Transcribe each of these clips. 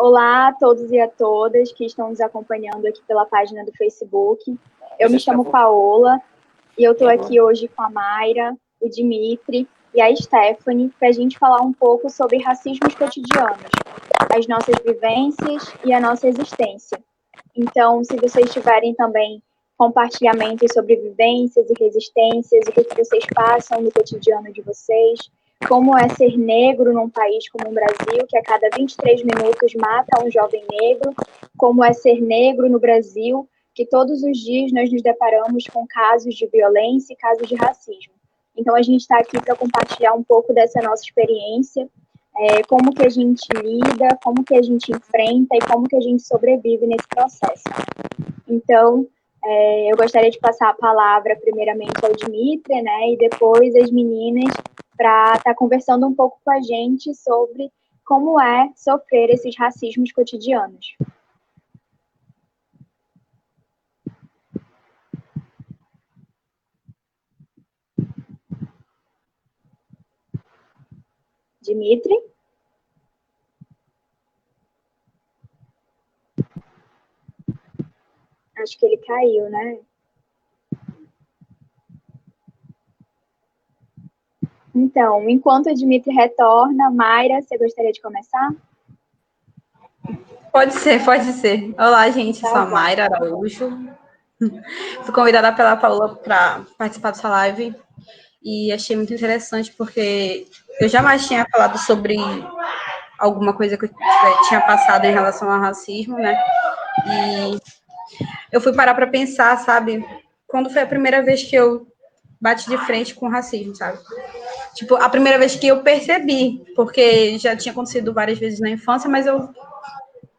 Olá a todos e a todas que estão nos acompanhando aqui pela página do Facebook. Eu me chamo Paola e eu estou aqui hoje com a Mayra, o Dimitri e a Stephanie para a gente falar um pouco sobre racismos cotidianos, as nossas vivências e a nossa existência. Então, se vocês tiverem também compartilhamentos sobre vivências e resistências, o que vocês passam no cotidiano de vocês, como é ser negro num país como o Brasil, que a cada 23 minutos mata um jovem negro, como é ser negro no Brasil, que todos os dias nós nos deparamos com casos de violência e casos de racismo. Então, a gente está aqui para compartilhar um pouco dessa nossa experiência, como que a gente lida, como que a gente enfrenta e como que a gente sobrevive nesse processo. Então, eu gostaria de passar a palavra primeiramente ao Dimitri, né, e depois às meninas para estar conversando um pouco com a gente sobre como é sofrer esses racismos cotidianos. Dimitri? Acho que ele caiu, né? Então, enquanto o Dimitri retorna, Mayra, você gostaria de começar? Pode ser. Olá, gente, sou a Mayra Araújo. Fui convidada pela Paola para participar dessa live e achei muito interessante porque eu jamais tinha falado sobre alguma coisa que eu tinha passado em relação ao racismo, né? E eu fui parar para pensar, sabe? Quando foi a primeira vez que eu bati de frente com o racismo, sabe? Tipo, a primeira vez que eu percebi, porque já tinha acontecido várias vezes na infância, mas eu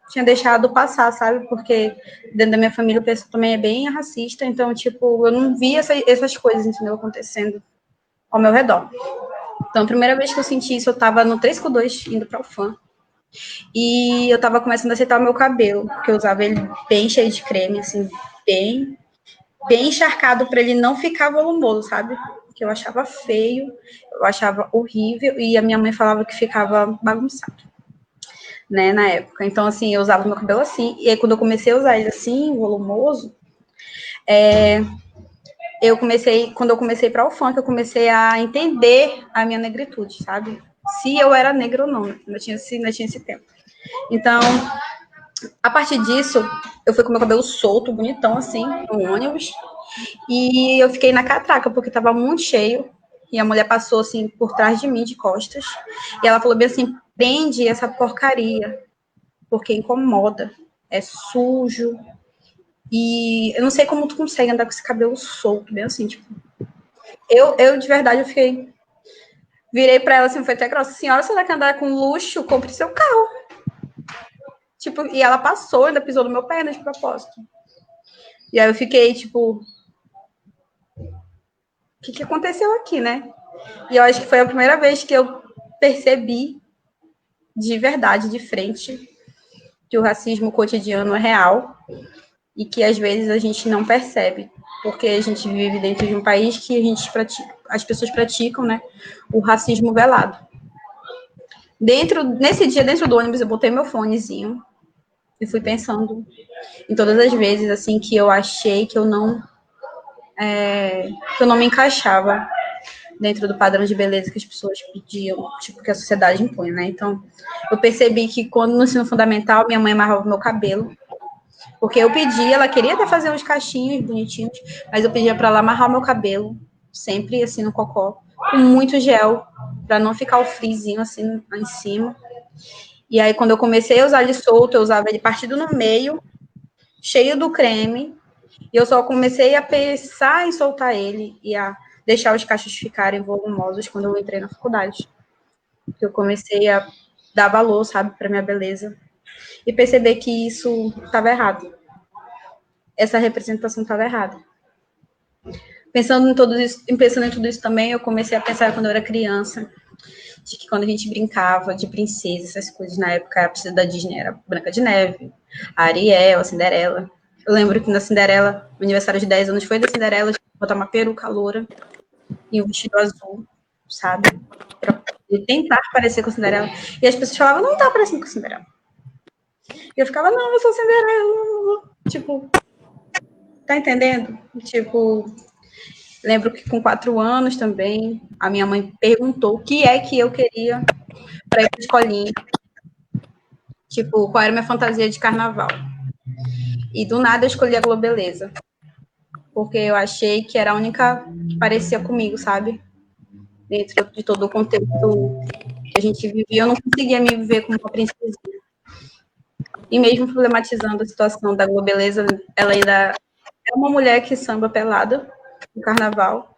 tinha deixado passar, sabe? Porque dentro da minha família o pessoal também é bem racista, então, tipo, eu não via essas coisas, entendeu? Acontecendo ao meu redor. Então, a primeira vez que eu senti isso, eu tava no 3x2, indo pra UFAM. E eu tava começando a acertar o meu cabelo, porque eu usava ele bem cheio de creme, assim, bem encharcado para ele não ficar volumoso, sabe? Que eu achava feio, eu achava horrível, e a minha mãe falava que ficava bagunçado, né, na época. Então, assim, eu usava meu cabelo assim, e aí quando eu comecei a usar ele assim, volumoso, quando eu comecei para o funk, eu comecei a entender a minha negritude, sabe? Se eu era negra ou não, ainda tinha esse tempo. Então, a partir disso, eu fui com meu cabelo solto, bonitão, assim, no ônibus, e eu fiquei na catraca, porque tava muito cheio, e a mulher passou, assim, por trás de mim, de costas, e ela falou bem assim, prende essa porcaria, porque incomoda, é sujo, e eu não sei como tu consegue andar com esse cabelo solto, bem assim, tipo, eu de verdade, eu fiquei, virei pra ela assim, foi até grossa, senhora, você vai andar com luxo, compre seu carro. Tipo, e ela passou, ainda pisou no meu pé, né, de propósito. E aí eu fiquei, tipo, o que aconteceu aqui, né? E eu acho que foi a primeira vez que eu percebi de verdade, de frente, que o racismo cotidiano é real e que às vezes a gente não percebe, porque a gente vive dentro de um país que as pessoas praticam, né, o racismo velado. Nesse dia, dentro do ônibus, eu botei meu fonezinho e fui pensando em todas as vezes assim que eu achei que eu não me encaixava dentro do padrão de beleza que as pessoas pediam, tipo, que a sociedade impõe, né? Então, eu percebi que quando no ensino fundamental, minha mãe amarrava o meu cabelo, porque eu pedia, ela queria até fazer uns cachinhos bonitinhos, mas eu pedia para ela amarrar o meu cabelo, sempre assim no cocó, com muito gel, para não ficar o frizinho assim lá em cima. E aí, quando eu comecei a usar ele solto, eu usava ele partido no meio, cheio do creme, e eu só comecei a pensar em soltar ele e a deixar os cachos ficarem volumosos quando eu entrei na faculdade. Eu comecei a dar valor, sabe, para minha beleza e perceber que isso estava errado. Essa representação estava errada. Pensando em tudo isso também, eu comecei a pensar quando eu era criança, de que quando a gente brincava de princesa, essas coisas, na época a princesa da Disney era Branca de Neve, a Ariel, a Cinderela. Eu lembro que na Cinderela, o aniversário de 10 anos foi da Cinderela, botar uma peruca loura e um vestido azul, sabe? Pra tentar parecer com a Cinderela. E as pessoas falavam, não tá parecendo com a Cinderela. E eu ficava, não, eu sou Cinderela. Tipo, tá entendendo? Tipo, lembro que com 4 anos também, a minha mãe perguntou o que é que eu queria para ir para escolinha. Tipo, qual era a minha fantasia de carnaval. E do nada eu escolhi a Globeleza. Porque eu achei que era a única que parecia comigo, sabe? Dentro de todo o contexto que a gente vivia, eu não conseguia me viver como uma princesinha. E mesmo problematizando a situação da Globeleza, ela ainda é uma mulher que samba pelada no carnaval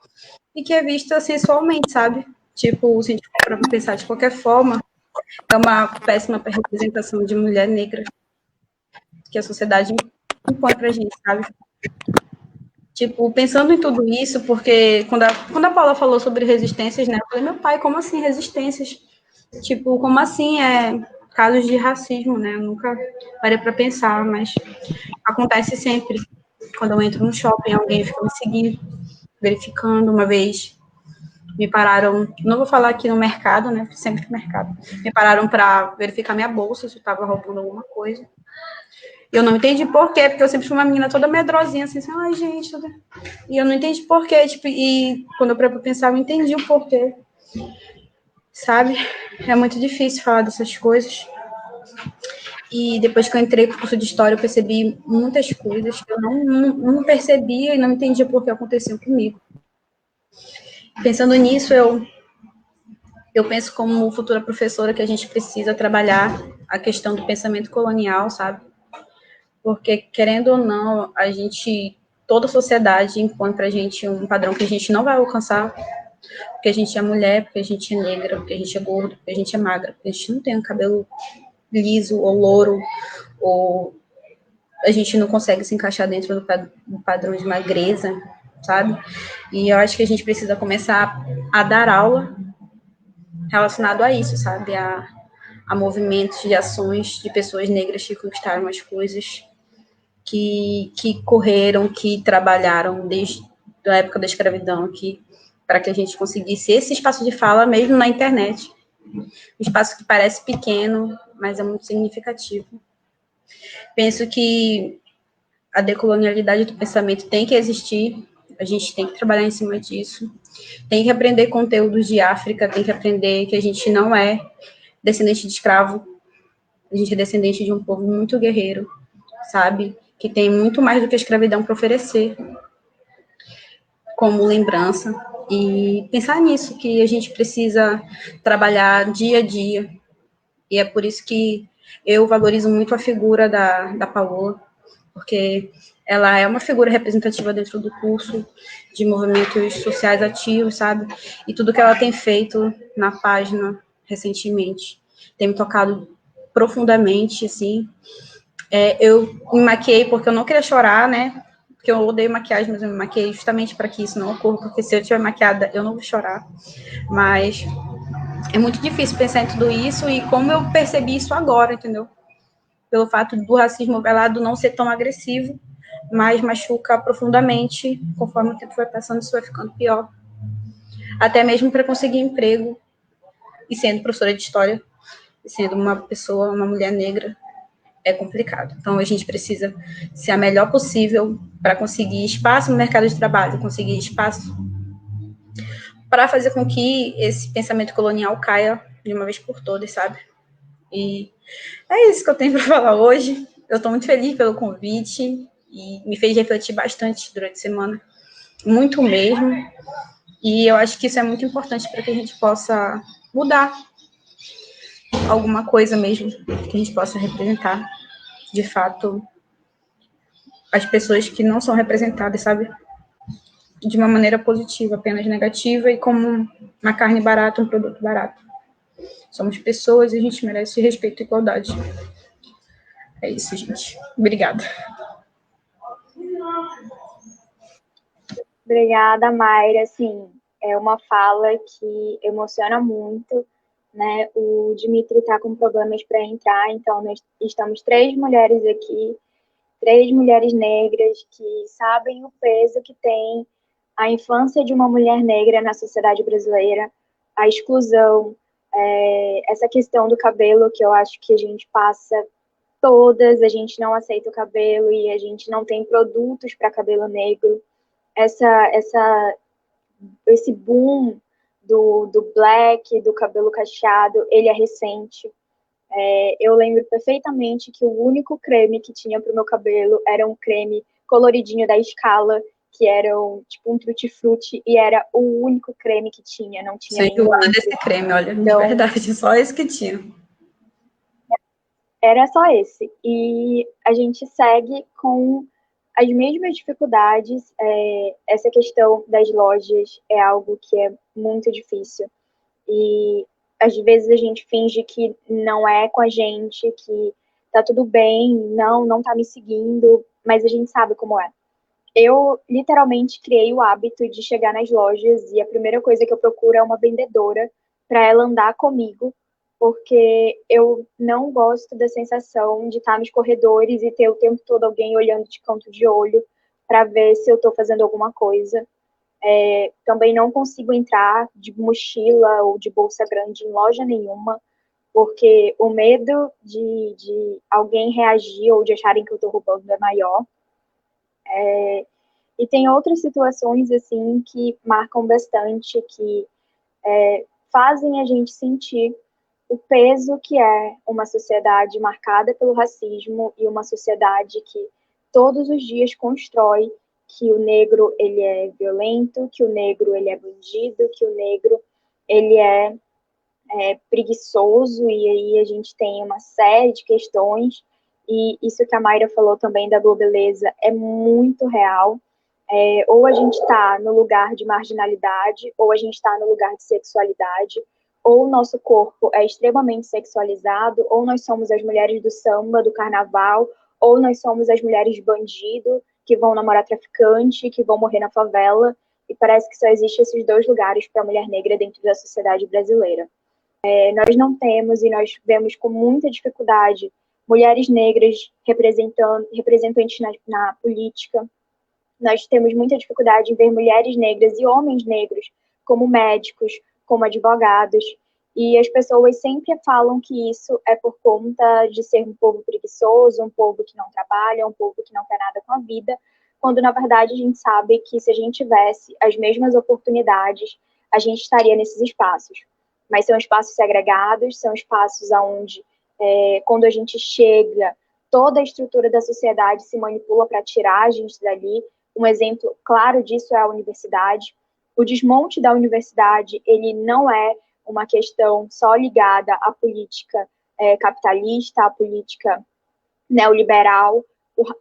e que é vista sensualmente, sabe? Tipo, se a gente for para pensar de qualquer forma, é uma péssima representação de mulher negra que a sociedade impõe pra gente, sabe? Tipo, pensando em tudo isso, porque quando a Paula falou sobre resistências, né, eu falei, meu pai, como assim resistências? Tipo, como assim casos de racismo, né? Eu nunca parei para pensar, mas acontece sempre. Quando eu entro no shopping, alguém fica me seguindo, verificando. Uma vez me pararam, não vou falar aqui no mercado, né? Sempre no mercado. Me pararam para verificar minha bolsa, se eu estava roubando alguma coisa. Eu não entendi por quê, porque eu sempre fui uma menina toda medrosinha, assim, ai, gente. E eu não entendi por quê, tipo, e quando eu parei pra pensar, eu entendi o porquê, sabe? É muito difícil falar dessas coisas. E depois que eu entrei pro curso de História, eu percebi muitas coisas que eu não percebia e não entendia por que aconteciam comigo. Pensando nisso, eu penso como futura professora que a gente precisa trabalhar a questão do pensamento colonial, sabe? Porque, querendo ou não, toda a sociedade impõe pra gente um padrão que a gente não vai alcançar, porque a gente é mulher, porque a gente é negra, porque a gente é gordo, porque a gente é magra, porque a gente não tem um cabelo liso ou louro, ou a gente não consegue se encaixar dentro do padrão de magreza, sabe? E eu acho que a gente precisa começar a dar aula relacionado a isso, sabe? A movimentos de ações de pessoas negras que conquistaram as coisas, que correram, que trabalharam desde a época da escravidão, para que a gente conseguisse esse espaço de fala mesmo na internet. Um espaço que parece pequeno, mas é muito significativo. Penso que a decolonialidade do pensamento tem que existir, a gente tem que trabalhar em cima disso, tem que aprender conteúdos de África, tem que aprender que a gente não é descendente de escravo, a gente é descendente de um povo muito guerreiro, sabe? Que tem muito mais do que a escravidão para oferecer como lembrança. E pensar nisso, que a gente precisa trabalhar dia a dia. E é por isso que eu valorizo muito a figura da Paola, porque ela é uma figura representativa dentro do curso de movimentos sociais ativos, sabe? E tudo que ela tem feito na página recentemente tem me tocado profundamente, assim. Eu me maquiei porque eu não queria chorar, né? Porque eu odeio maquiagem, mas eu me maquiei justamente para que isso não ocorra, porque se eu estiver maquiada, eu não vou chorar. Mas é muito difícil pensar em tudo isso e como eu percebi isso agora, entendeu? Pelo fato do racismo velado não ser tão agressivo, mas machuca profundamente, conforme o tempo vai passando, isso vai ficando pior. Até mesmo para conseguir emprego, e sendo professora de história, e sendo uma pessoa, uma mulher negra, é complicado. Então, a gente precisa ser a melhor possível para conseguir espaço no mercado de trabalho, conseguir espaço para fazer com que esse pensamento colonial caia de uma vez por todas, sabe? E é isso que eu tenho para falar hoje. Eu estou muito feliz pelo convite e me fez refletir bastante durante a semana, muito mesmo. E eu acho que isso é muito importante para que a gente possa mudar alguma coisa mesmo, que a gente possa representar, de fato, as pessoas que não são representadas, sabe? De uma maneira positiva, apenas negativa e como uma carne barata, um produto barato. Somos pessoas e a gente merece respeito e igualdade. É isso, gente. Obrigada. Obrigada, Mayra. Assim, é uma fala que emociona muito, né? O Dimitri está com problemas para entrar, então nós estamos 3 mulheres aqui, 3 mulheres negras que sabem o peso que tem a infância de uma mulher negra na sociedade brasileira, a exclusão, essa questão do cabelo que eu acho que a gente passa todas, a gente não aceita o cabelo e a gente não tem produtos para cabelo negro. Esse boom do black, do cabelo cacheado, ele é recente. Eu lembro perfeitamente que o único creme que tinha para o meu cabelo era um creme coloridinho da Scala, que era tipo um tutti-frutti, e era o único creme que tinha, não tinha nenhum outro. Desse creme, olha, então, de verdade, só esse que tinha. Era só esse. E a gente segue com as mesmas dificuldades. Essa questão das lojas é algo que é muito difícil. E às vezes a gente finge que não é com a gente, que tá tudo bem, não tá me seguindo, mas a gente sabe como é. Eu literalmente criei o hábito de chegar nas lojas e a primeira coisa que eu procuro é uma vendedora para ela andar comigo, porque eu não gosto da sensação de estar nos corredores e ter o tempo todo alguém olhando de canto de olho para ver se eu estou fazendo alguma coisa. Também não consigo entrar de mochila ou de bolsa grande em loja nenhuma, porque o medo de alguém reagir ou de acharem que eu estou roubando é maior. E tem outras situações, assim, que marcam bastante, que fazem a gente sentir o peso que é uma sociedade marcada pelo racismo e uma sociedade que todos os dias constrói que o negro ele é violento, que o negro ele é bandido, que o negro ele é preguiçoso, e aí a gente tem uma série de questões, e isso que a Mayra falou também da Globeleza é muito real. Ou a gente está no lugar de marginalidade, ou a gente está no lugar de sexualidade, ou o nosso corpo é extremamente sexualizado, ou nós somos as mulheres do samba, do carnaval, ou nós somos as mulheres bandido, que vão namorar traficante, que vão morrer na favela, e parece que só existem esses dois lugares para a mulher negra dentro da sociedade brasileira. Nós não temos, e nós vemos com muita dificuldade, mulheres negras representantes na política. Nós temos muita dificuldade em ver mulheres negras e homens negros como médicos, como advogados, e as pessoas sempre falam que isso é por conta de ser um povo preguiçoso, um povo que não trabalha, um povo que não quer nada com a vida, quando na verdade a gente sabe que se a gente tivesse as mesmas oportunidades, a gente estaria nesses espaços. Mas são espaços segregados, são espaços onde, quando a gente chega, toda a estrutura da sociedade se manipula para tirar a gente dali. Um exemplo claro disso é a universidade. O desmonte da universidade, ele não é uma questão só ligada à política capitalista, à política neoliberal.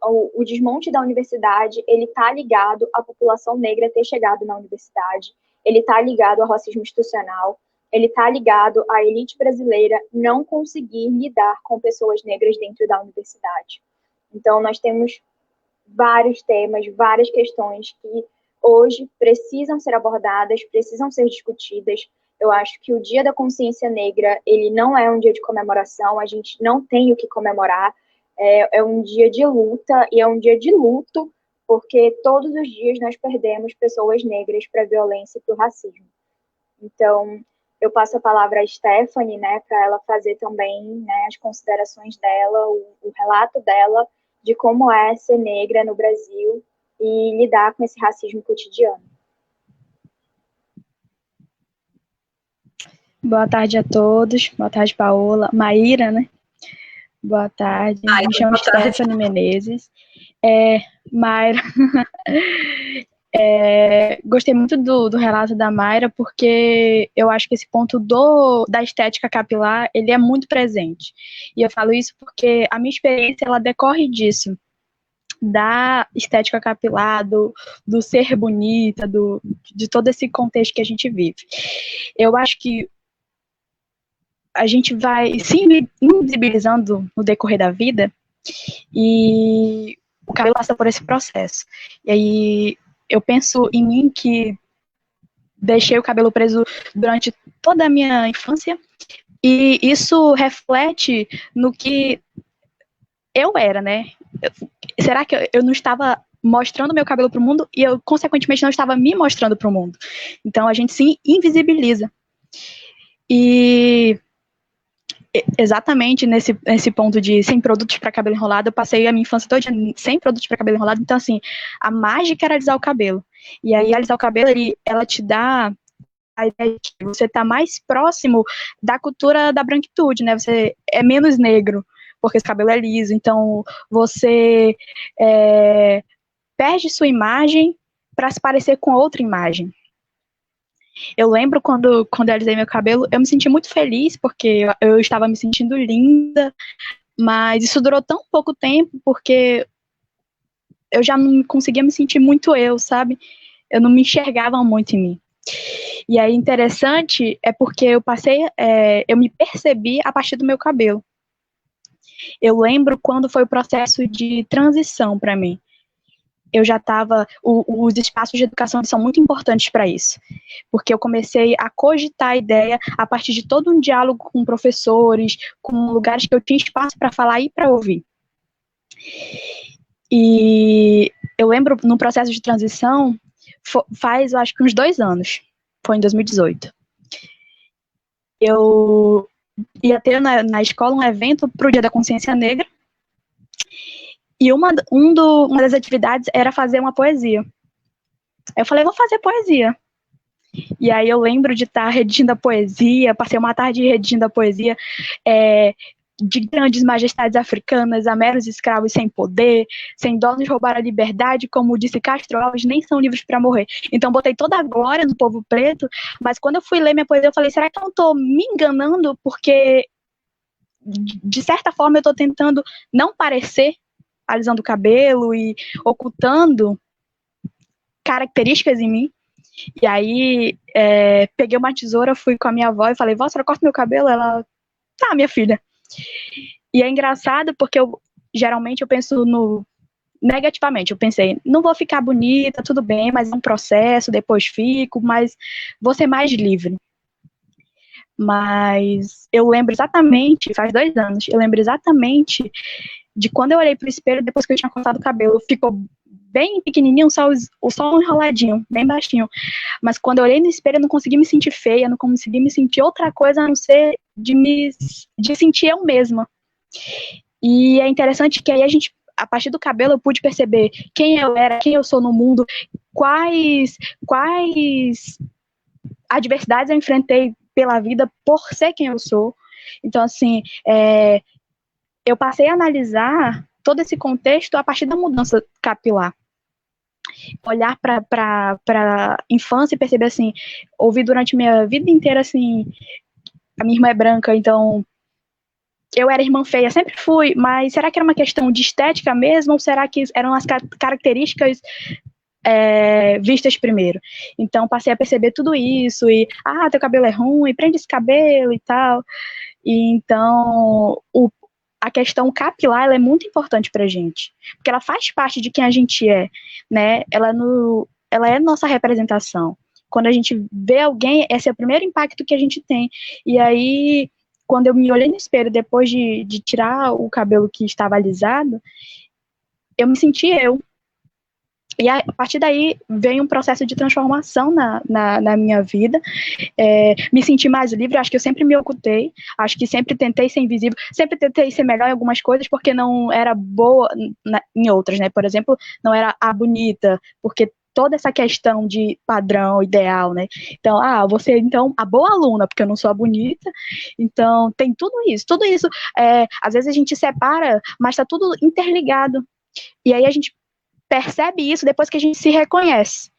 O desmonte da universidade, ele está ligado à população negra ter chegado na universidade, ele está ligado ao racismo institucional, ele está ligado à elite brasileira não conseguir lidar com pessoas negras dentro da universidade. Então, nós temos vários temas, várias questões que hoje precisam ser abordadas, precisam ser discutidas. Eu acho que o Dia da Consciência Negra, ele não é um dia de comemoração, a gente não tem o que comemorar, é um dia de luta e é um dia de luto, porque todos os dias nós perdemos pessoas negras para a violência e para o racismo. Então, eu passo a palavra à Stephanie, né, para ela fazer também, né, as considerações dela, o relato dela, de como é ser negra no Brasil e lidar com esse racismo cotidiano. Boa tarde a todos. Boa tarde, Paola. Maíra, né? Boa tarde. Me chamo Stephanie Menezes. Mayra. Gostei muito do relato da Mayra, porque eu acho que esse ponto da estética capilar, ele é muito presente. E eu falo isso porque a minha experiência, ela decorre disso, da estética capilar, do ser bonita, de todo esse contexto que a gente vive. Eu acho que a gente vai se invisibilizando no decorrer da vida, e o cabelo passa por esse processo. E aí eu penso em mim, que deixei o cabelo preso durante toda a minha infância, e isso reflete no que eu era, né? Será que eu não estava mostrando meu cabelo para o mundo, e eu, consequentemente, não estava me mostrando para o mundo? Então, a gente se invisibiliza. E exatamente nesse ponto de sem produtos para cabelo enrolado, eu passei a minha infância toda sem produtos para cabelo enrolado, então assim, a mágica era alisar o cabelo. E aí alisar o cabelo, ela te dá a ideia de que você está mais próximo da cultura da branquitude, né? Você é menos negro, porque esse cabelo é liso, então você perde sua imagem para se parecer com outra imagem. Eu lembro quando eu alisei meu cabelo, eu me senti muito feliz, porque eu estava me sentindo linda, mas isso durou tão pouco tempo, porque eu já não conseguia me sentir muito eu, sabe? Eu não me enxergava muito em mim. E aí, interessante é porque eu me percebi a partir do meu cabelo. Eu lembro quando foi o processo de transição para mim. Eu já estava, os espaços de educação são muito importantes para isso, porque eu comecei a cogitar a ideia a partir de todo um diálogo com professores, com lugares que eu tinha espaço para falar e para ouvir. E eu lembro, no processo de transição, faz, eu acho que uns 2 anos, foi em 2018. Eu ia ter na escola um evento para o Dia da Consciência Negra, e uma das atividades era fazer uma poesia. Eu falei, vou fazer poesia. E aí eu lembro de estar redigindo a poesia, passei uma tarde redigindo a poesia de grandes majestades africanas, a meros escravos sem poder, sem dó nos roubar a liberdade, como disse Castro Alves, nem são livres para morrer. Então botei toda a glória no povo preto, mas quando eu fui ler minha poesia, eu falei, será que eu não estou me enganando? Porque, de certa forma, eu estou tentando não parecer alisando o cabelo e ocultando características em mim. E aí, peguei uma tesoura, fui com a minha avó e falei, vó, a senhora corta meu cabelo? Ela, tá, minha filha. E é engraçado porque geralmente eu penso negativamente. Eu pensei, não vou ficar bonita, tudo bem, mas é um processo, depois fico, mas vou ser mais livre. Mas eu lembro exatamente, faz 2 anos, eu lembro exatamente de quando eu olhei pro espelho depois que eu tinha cortado o cabelo. Ficou bem pequenininho, só enroladinho, bem baixinho. Mas quando eu olhei no espelho, eu não consegui me sentir feia, não consegui me sentir outra coisa a não ser de sentir eu mesma. E é interessante que aí a partir do cabelo, eu pude perceber quem eu era, quem eu sou no mundo, quais adversidades eu enfrentei pela vida por ser quem eu sou. Então, assim, eu passei a analisar todo esse contexto a partir da mudança capilar. Olhar para a infância e perceber, assim, ouvi durante minha vida inteira, assim, a minha irmã é branca, então eu era irmã feia, sempre fui, mas será que era uma questão de estética mesmo, ou será que eram as características vistas primeiro? Então passei a perceber tudo isso, e teu cabelo é ruim, prende esse cabelo e tal. E então a questão capilar, ela é muito importante pra gente, porque ela faz parte de quem a gente é, né? Ela é nossa representação. Quando a gente vê alguém, esse é o primeiro impacto que a gente tem. E aí, quando eu me olhei no espelho, depois de tirar o cabelo que estava alisado, eu me senti eu. E a partir daí veio um processo de transformação na minha vida. Me senti mais livre, acho que eu sempre me ocultei, acho que sempre tentei ser invisível, sempre tentei ser melhor em algumas coisas, porque não era boa em outras, né? Por exemplo, não era a bonita, porque toda essa questão de padrão, ideal, né? Então, você, então, a boa aluna, porque eu não sou a bonita, então tem tudo isso, às vezes a gente separa, mas tá tudo interligado, e aí a gente percebe isso depois que a gente se reconhece,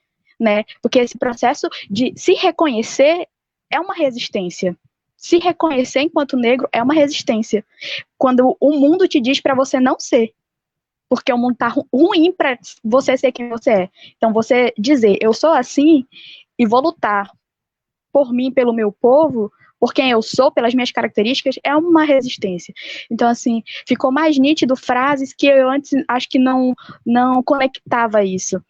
né? Porque esse processo de se reconhecer é uma resistência. Se reconhecer enquanto negro é uma resistência. Quando o mundo te diz para você não ser, porque o mundo tá ruim para você ser quem você é. Então você dizer, eu sou assim e vou lutar por mim, pelo meu povo, por quem eu sou, pelas minhas características, é uma resistência. Então, assim, ficou mais nítido frases que eu antes acho que não conectava isso.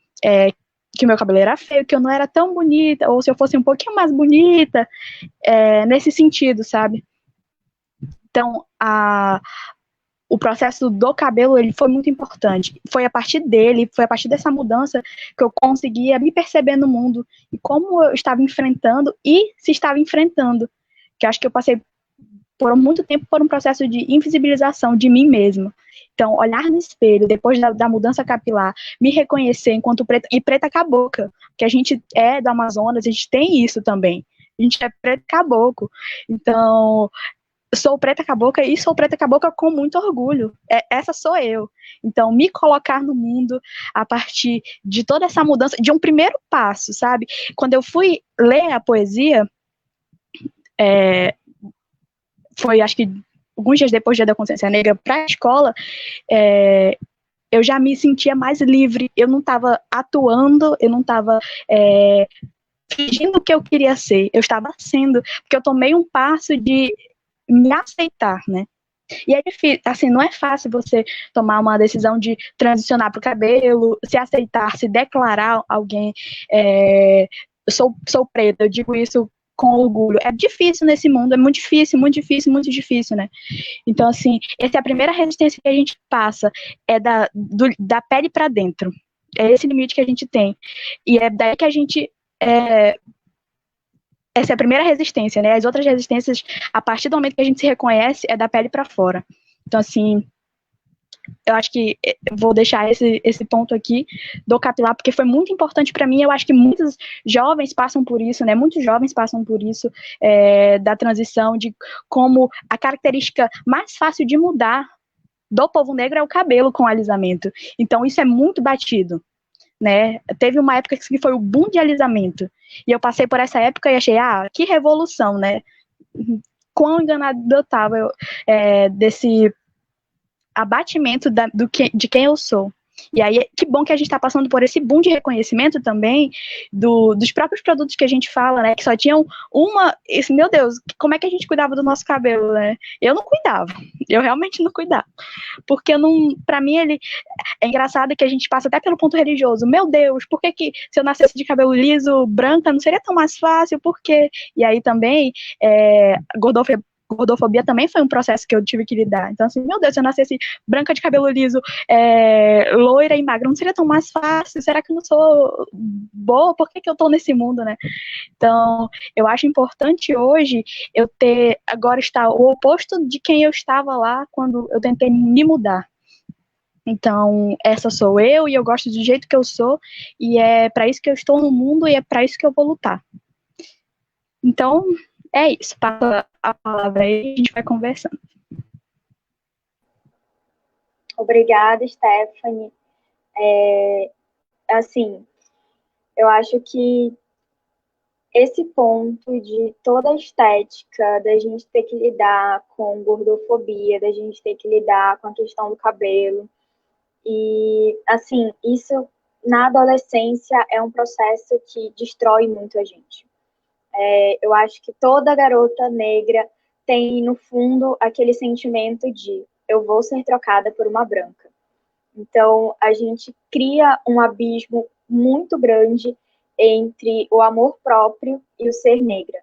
Que o meu cabelo era feio, que eu não era tão bonita, ou se eu fosse um pouquinho mais bonita, nesse sentido, sabe? Então, o processo do cabelo, ele foi muito importante. Foi a partir dele, foi a partir dessa mudança que eu conseguia me perceber no mundo e como eu estava enfrentando e se estava enfrentando. Que eu acho que eu passei por muito tempo por um processo de invisibilização de mim mesma. Então, olhar no espelho, depois da mudança capilar, me reconhecer enquanto preta, e preta cabocla, que a gente é do Amazonas, a gente tem isso também. A gente é preta caboclo. Então, sou preta cabocla e sou preta cabocla com muito orgulho. Essa sou eu. Então, me colocar no mundo a partir de toda essa mudança, de um primeiro passo, sabe? Quando eu fui ler a poesia, foi, acho que, alguns dias depois do Dia da Consciência Negra, para a escola, eu já me sentia mais livre. Eu não estava atuando, eu não estava fingindo o que eu queria ser. Eu estava sendo, porque eu tomei um passo de me aceitar, né? E é difícil, assim, não é fácil você tomar uma decisão de transicionar para o cabelo, se aceitar, se declarar alguém, sou preta, eu digo isso com orgulho. É difícil nesse mundo, é muito difícil, muito difícil, muito difícil, né? Então, assim, essa é a primeira resistência que a gente passa, é da pele para dentro. É esse limite que a gente tem. E é daí que a gente... essa é a primeira resistência, né? As outras resistências, a partir do momento que a gente se reconhece, é da pele para fora. Então, assim, eu acho que eu vou deixar esse ponto aqui do capilar, porque foi muito importante para mim. Eu acho que muitos jovens passam por isso, né? Muitos jovens passam por isso, da transição, de como a característica mais fácil de mudar do povo negro é o cabelo com alisamento. Então, isso é muito batido, né? Teve uma época que foi o boom de alisamento. E eu passei por essa época e achei, que revolução, né? Quão enganado eu estava desse abatimento de quem eu sou. E aí, que bom que a gente está passando por esse boom de reconhecimento também dos próprios produtos que a gente fala, né? Que só tinham meu Deus, como é que a gente cuidava do nosso cabelo, né? Eu não cuidava. Eu realmente não cuidava. Porque para mim, é engraçado que a gente passa até pelo ponto religioso. Meu Deus, por que se eu nascesse de cabelo liso, branca, não seria tão mais fácil? Por quê? E aí também, gordofobia também foi um processo que eu tive que lidar. Então, assim, meu Deus, se eu nascesse branca de cabelo liso, loira e magra, não seria tão mais fácil? Será que eu não sou boa? Por que eu tô nesse mundo, né? Então, eu acho importante hoje eu agora estar o oposto de quem eu estava lá quando eu tentei me mudar. Então, essa sou eu e eu gosto do jeito que eu sou e é para isso que eu estou no mundo e é para isso que eu vou lutar. Então, é isso. Passa a palavra aí e a gente vai conversando. Obrigada, Stephanie. Assim, eu acho que esse ponto de toda a estética, da gente ter que lidar com gordofobia, da gente ter que lidar com a questão do cabelo, e, assim, isso na adolescência é um processo que destrói muito a gente. Eu acho que toda garota negra tem, no fundo, aquele sentimento de eu vou ser trocada por uma branca. Então, a gente cria um abismo muito grande entre o amor próprio e o ser negra,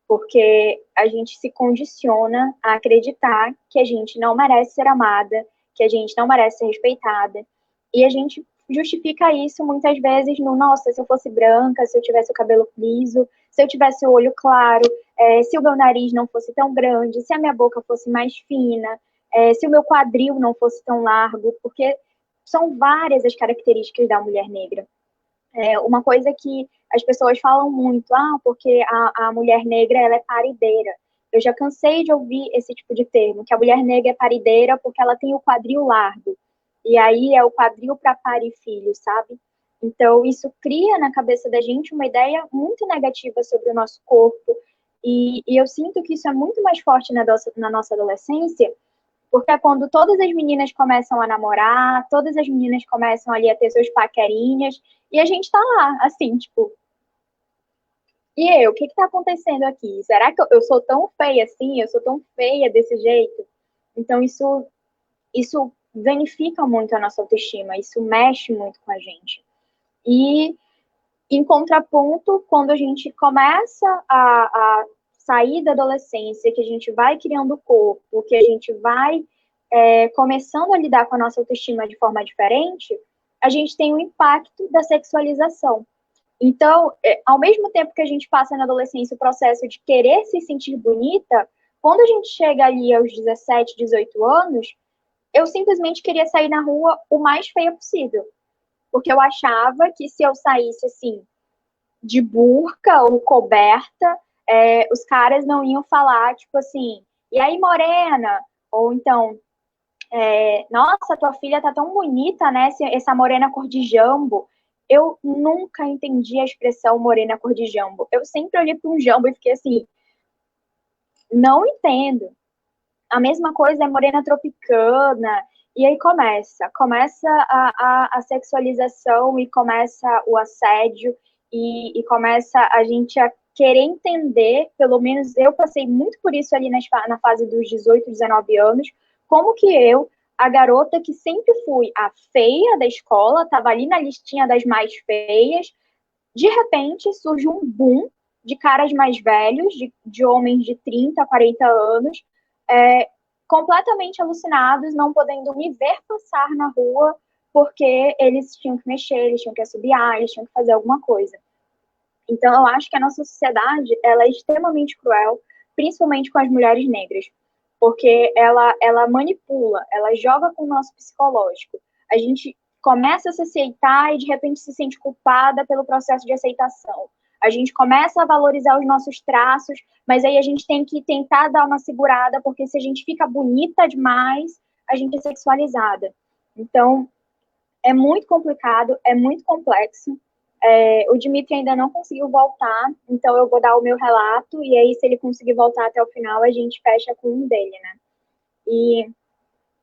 porque a gente se condiciona a acreditar que a gente não merece ser amada, que a gente não merece ser respeitada, e a gente justifica isso muitas vezes no, nossa, se eu fosse branca, se eu tivesse o cabelo liso, se eu tivesse o olho claro, se o meu nariz não fosse tão grande, se a minha boca fosse mais fina, se o meu quadril não fosse tão largo, porque são várias as características da mulher negra. Uma coisa que as pessoas falam muito, porque a mulher negra ela é parideira. Eu já cansei de ouvir esse tipo de termo, que a mulher negra é parideira porque ela tem o quadril largo. E aí é o quadril para parir filhos, sabe? Então, isso cria na cabeça da gente uma ideia muito negativa sobre o nosso corpo. E eu sinto que isso é muito mais forte na nossa adolescência, porque é quando todas as meninas começam a namorar, todas as meninas começam ali a ter seus paquerinhas, e a gente tá lá, assim, tipo, o que tá acontecendo aqui? Será que eu sou tão feia assim? Eu sou tão feia desse jeito? Então, isso danifica muito a nossa autoestima, isso mexe muito com a gente. E, em contraponto, quando a gente começa a sair da adolescência, que a gente vai criando o corpo, que a gente vai começando a lidar com a nossa autoestima de forma diferente, a gente tem o impacto da sexualização. Então, ao mesmo tempo que a gente passa na adolescência o processo de querer se sentir bonita, Quando a gente chega ali aos 17, 18 anos, eu simplesmente queria sair na rua o mais feia possível. Porque eu achava que se eu saísse, assim, de burca ou coberta, os caras não iam falar, tipo assim, e aí, morena? Ou então, nossa, tua filha tá tão bonita, né? Essa morena cor de jambo. Eu nunca entendi a expressão morena cor de jambo. Eu sempre olhei para um jambo e fiquei assim, não entendo. A mesma coisa é morena tropicana. E aí começa a sexualização e começa o assédio e começa a gente a querer entender, pelo menos eu passei muito por isso ali na fase dos 18, 19 anos, como que eu, a garota que sempre fui a feia da escola, estava ali na listinha das mais feias, de repente surge um boom de caras mais velhos, de homens de 30, 40 anos, completamente alucinados, não podendo me ver passar na rua, porque eles tinham que mexer, eles tinham que assobiar, eles tinham que fazer alguma coisa. Então, eu acho que a nossa sociedade ela é extremamente cruel, principalmente com as mulheres negras, porque ela manipula, ela joga com o nosso psicológico. A gente começa a se aceitar e, de repente, se sente culpada pelo processo de aceitação. A gente começa a valorizar os nossos traços, mas aí a gente tem que tentar dar uma segurada, porque se a gente fica bonita demais, a gente é sexualizada. Então, é muito complicado, é muito complexo. O Dimitri ainda não conseguiu voltar, então eu vou dar o meu relato, e aí, se ele conseguir voltar até o final, a gente fecha com um dele, né? E,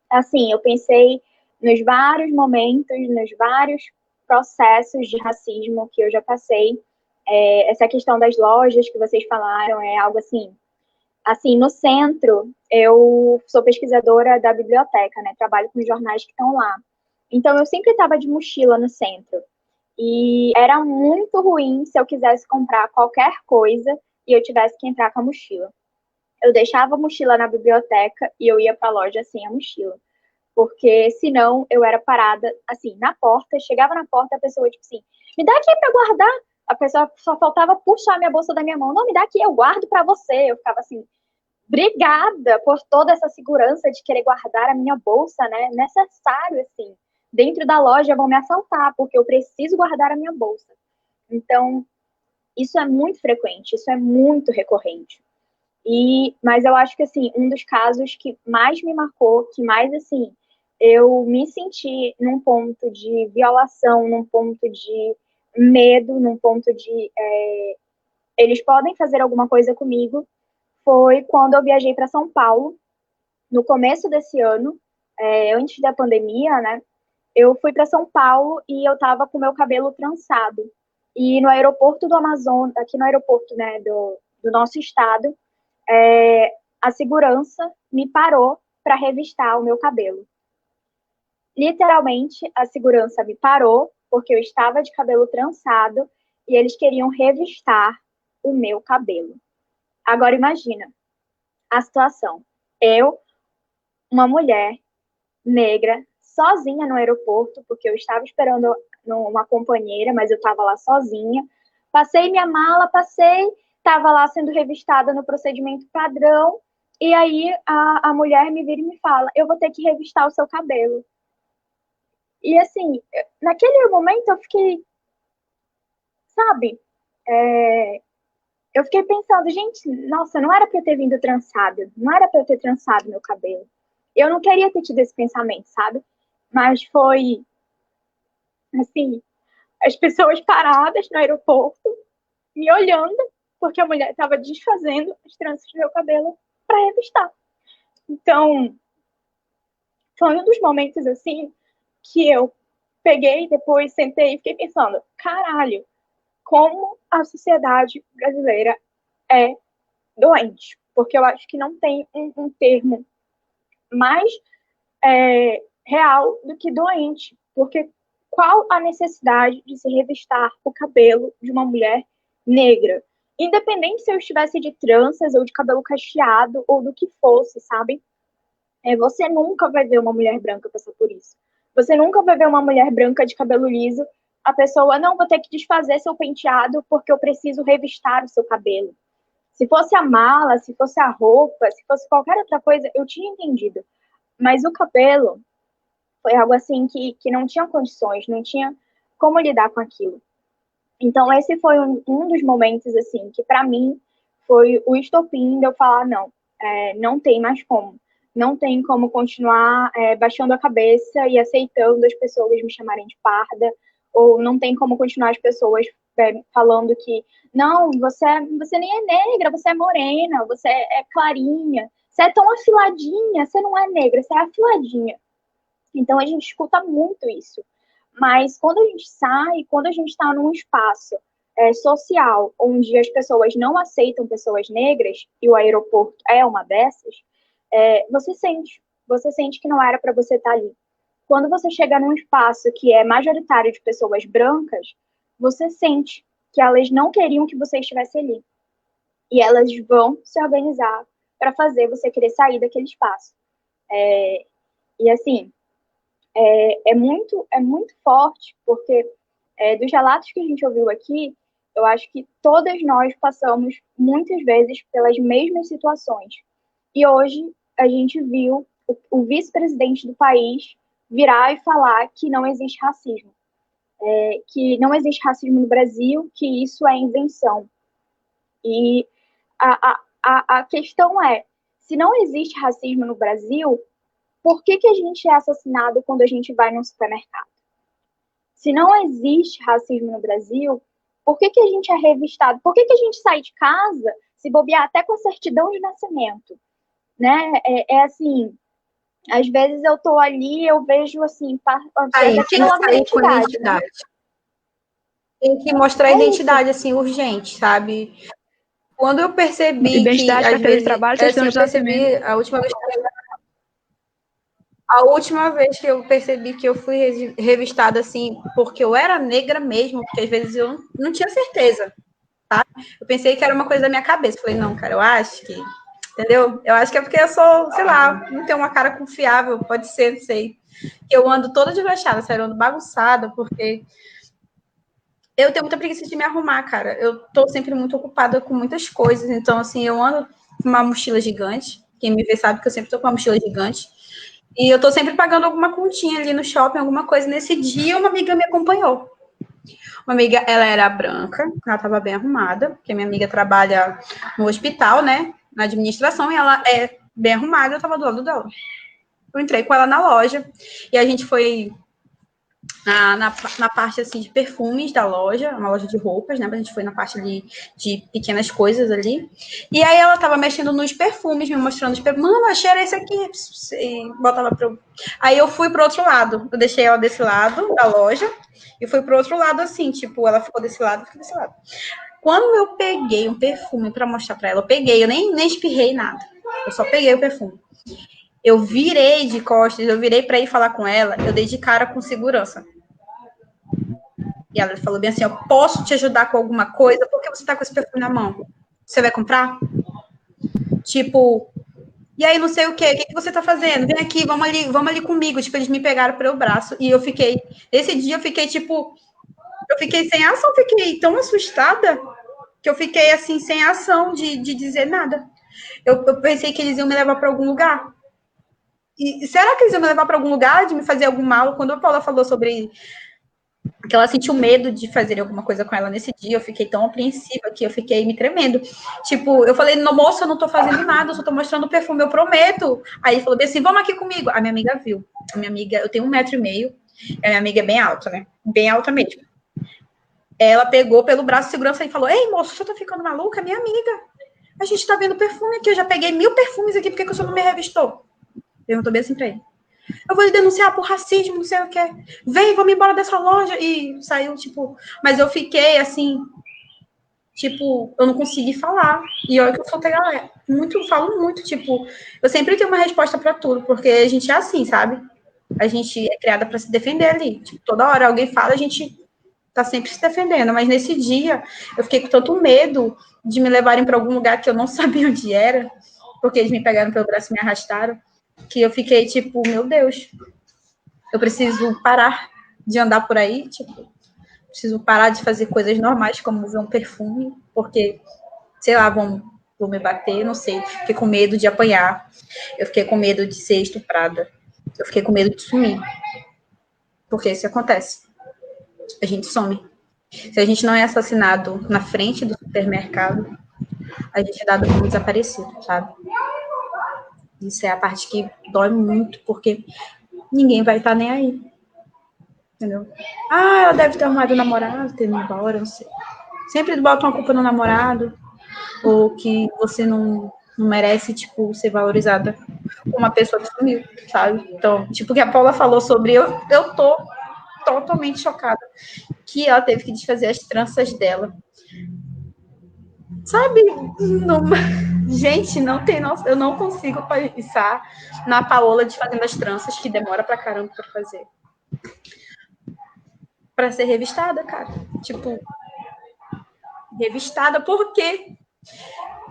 assim, eu pensei nos vários momentos, nos vários processos de racismo que eu já passei. Essa questão das lojas que vocês falaram é algo assim. Assim, no centro, eu sou pesquisadora da biblioteca, né? Trabalho com os jornais que estão lá. Então, eu sempre estava de mochila no centro. E era muito ruim se eu quisesse comprar qualquer coisa e eu tivesse que entrar com a mochila. Eu deixava a mochila na biblioteca e eu ia para a loja sem a mochila. Porque senão eu era parada, assim, na porta, chegava na porta, a pessoa, tipo assim, me dá aqui para guardar. A pessoa só faltava puxar minha bolsa da minha mão. Não, me dá aqui, eu guardo para você. Eu ficava assim, obrigada por toda essa segurança de querer guardar a minha bolsa, né? Necessário, assim. Dentro da loja vão me assaltar, porque eu preciso guardar a minha bolsa. Então, isso é muito frequente, isso é muito recorrente. Mas eu acho que, assim, um dos casos que mais me marcou, que mais, assim, eu me senti num ponto de violação, num ponto de medo, num ponto de eles podem fazer alguma coisa comigo, foi quando eu viajei para São Paulo, no começo desse ano, antes da pandemia, né? Eu fui para São Paulo e eu estava com meu cabelo trançado. E no aeroporto do Amazonas, aqui no aeroporto, né, do nosso estado, a segurança me parou para revistar o meu cabelo. Literalmente, a segurança me parou porque eu estava de cabelo trançado e eles queriam revistar o meu cabelo. Agora imagina a situação. Eu, uma mulher negra, sozinha no aeroporto, porque eu estava esperando uma companheira, mas eu estava lá sozinha. Passei minha mala, estava lá sendo revistada no procedimento padrão, e aí a mulher me vira e me fala, eu vou ter que revistar o seu cabelo. E assim, naquele momento eu fiquei, sabe, eu fiquei pensando, gente, nossa, não era para eu ter vindo trançado, não era para eu ter trançado meu cabelo. Eu não queria ter tido esse pensamento, sabe? Mas foi, assim, as pessoas paradas no aeroporto, me olhando, porque a mulher estava desfazendo as tranças do meu cabelo para revistar. Então, foi um dos momentos, assim, que eu peguei, depois sentei e fiquei pensando, caralho, como a sociedade brasileira é doente. Porque eu acho que não tem um termo mais real do que doente. Porque qual a necessidade de se revistar o cabelo de uma mulher negra? Independente se eu estivesse de tranças ou de cabelo cacheado ou do que fosse, sabe? Você nunca vai ver uma mulher branca passar por isso. Você nunca vai ver uma mulher branca de cabelo liso, a pessoa, não, vou ter que desfazer seu penteado porque eu preciso revistar o seu cabelo. Se fosse a mala, se fosse a roupa, se fosse qualquer outra coisa, eu tinha entendido. Mas o cabelo foi algo assim que não tinha condições, não tinha como lidar com aquilo. Então, esse foi um dos momentos, assim, que para mim foi o estopim de eu falar, não, não tem mais como. Não tem como continuar baixando a cabeça e aceitando as pessoas me chamarem de parda, ou não tem como continuar as pessoas falando que, não, você nem é negra, você é morena, você é clarinha, você é tão afiladinha, você não é negra, você é afiladinha. Então, a gente escuta muito isso. Mas quando a gente sai, quando a gente está num espaço social, onde as pessoas não aceitam pessoas negras, e o aeroporto é uma dessas, você sente que não era para você estar ali. Quando você chega num espaço que é majoritário de pessoas brancas, você sente que elas não queriam que você estivesse ali. E elas vão se organizar para fazer você querer sair daquele espaço. E assim, é muito forte, porque dos relatos que a gente ouviu aqui, eu acho que todas nós passamos muitas vezes pelas mesmas situações. E hoje a gente viu o vice-presidente do país virar e falar que não existe racismo. Que não existe racismo no Brasil, que isso é invenção. E a questão é, se não existe racismo no Brasil, por que a gente é assassinado quando a gente vai num supermercado? Se não existe racismo no Brasil, por que a gente é revistado? Por que a gente sai de casa, se bobear até com a certidão de nascimento? Né? Assim, às vezes eu tô ali, eu vejo assim, Aí, tem que sair com identidade. Tem que mostrar a identidade, assim, urgente, sabe? Quando eu percebi identidade, que, às vezes, de trabalho, certidão de nascimento. A última vez que eu percebi que eu fui revistada, assim, porque eu era negra mesmo, porque às vezes eu não tinha certeza, tá? Eu pensei que era uma coisa da minha cabeça. Falei, não, cara, eu acho que... Entendeu? Eu acho que é porque eu sou, sei lá, não tenho uma cara confiável, pode ser, não sei. Eu ando toda desgastada, sério, eu ando bagunçada, porque eu tenho muita preguiça de me arrumar, cara. Eu tô sempre muito ocupada com muitas coisas, então, assim, eu ando com uma mochila gigante. Quem me vê sabe que eu sempre tô com uma mochila gigante. E eu tô sempre pagando alguma continha ali no shopping, alguma coisa. Nesse dia, uma amiga me acompanhou. Uma amiga, ela era branca, ela tava bem arrumada, porque minha amiga trabalha no hospital, né, na administração, e ela é bem arrumada, eu tava do lado dela. Eu entrei com ela na loja, e a gente foi na parte, assim, de perfumes da loja, uma loja de roupas, né, a gente foi na parte ali de pequenas coisas ali, e aí ela tava mexendo nos perfumes, me mostrando os perfumes, mano, achei esse aqui, e botava pro... Aí eu fui pro outro lado, eu deixei ela desse lado da loja, e fui pro outro lado, assim, tipo, ela ficou desse lado, eu fiquei desse lado. Quando eu peguei um perfume pra mostrar pra ela, eu nem espirrei nada, eu só peguei o perfume. Eu virei de costas, eu virei pra ir falar com ela, eu dei de cara com segurança. E ela falou bem assim, eu posso te ajudar com alguma coisa? Por que você tá com esse perfume na mão? Você vai comprar? Tipo, e aí não sei o que você tá fazendo? Vem aqui, vamos ali comigo. Tipo, eles me pegaram pelo braço e esse dia eu fiquei tipo, eu fiquei sem ação, fiquei tão assustada que eu fiquei assim, sem ação de dizer nada. Eu pensei que eles iam me levar para algum lugar. E será que eles iam me levar para algum lugar, de me fazer algum mal? Quando a Paula falou sobre que ela sentiu medo de fazer alguma coisa com ela nesse dia, eu fiquei tão apreensiva que eu fiquei me tremendo. Tipo, eu falei, no moço, eu não tô fazendo nada, eu só tô mostrando o perfume, eu prometo. Aí ele falou bem assim, vamos aqui comigo. A minha amiga viu. A minha amiga, eu tenho 1,5 m, a minha amiga é bem alta, né? Bem alta mesmo. Ela pegou pelo braço de segurança e falou, ei, moço, você tá ficando maluca? Minha amiga, a gente tá vendo perfume aqui, eu já peguei 1000 perfumes aqui, por que o senhor não me revistou? Perguntou bem assim pra ele. Eu vou lhe denunciar por racismo, não sei o que. Vem, vamos embora dessa loja. E saiu, tipo... Mas eu fiquei, assim... Tipo, eu não consegui falar. E olha que eu sou galera. Falo muito, tipo... Eu sempre tenho uma resposta pra tudo, porque a gente é assim, sabe? A gente é criada pra se defender ali. Tipo, toda hora alguém fala, a gente tá sempre se defendendo. Mas nesse dia, eu fiquei com tanto medo de me levarem pra algum lugar que eu não sabia onde era, porque eles me pegaram pelo braço e me arrastaram, que eu fiquei tipo, meu Deus, eu preciso parar de andar por aí, tipo, preciso parar de fazer coisas normais, como ver um perfume, porque, sei lá, vão vão me bater, não sei. Fiquei com medo de apanhar. Eu fiquei com medo de ser estuprada. Eu fiquei com medo de sumir. Porque isso acontece. A gente some. Se a gente não é assassinado na frente do supermercado, a gente é dado como desaparecido, sabe? Isso é a parte que dói muito, porque ninguém vai estar nem aí. Entendeu? Ah, ela deve ter arrumado o namorado, ter ido embora, não sei. Sempre botam a culpa no namorado, ou que você não merece, tipo, ser valorizada como uma pessoa que sumiu, sabe? Então, tipo, o que a Paula falou sobre eu tô totalmente chocada que ela teve que desfazer as tranças dela. Sabe? Não... Gente, não tem noção. Eu não consigo pensar na Paola desfazendo as tranças, que demora pra caramba pra fazer. Pra ser revistada, cara. Tipo, revistada por quê?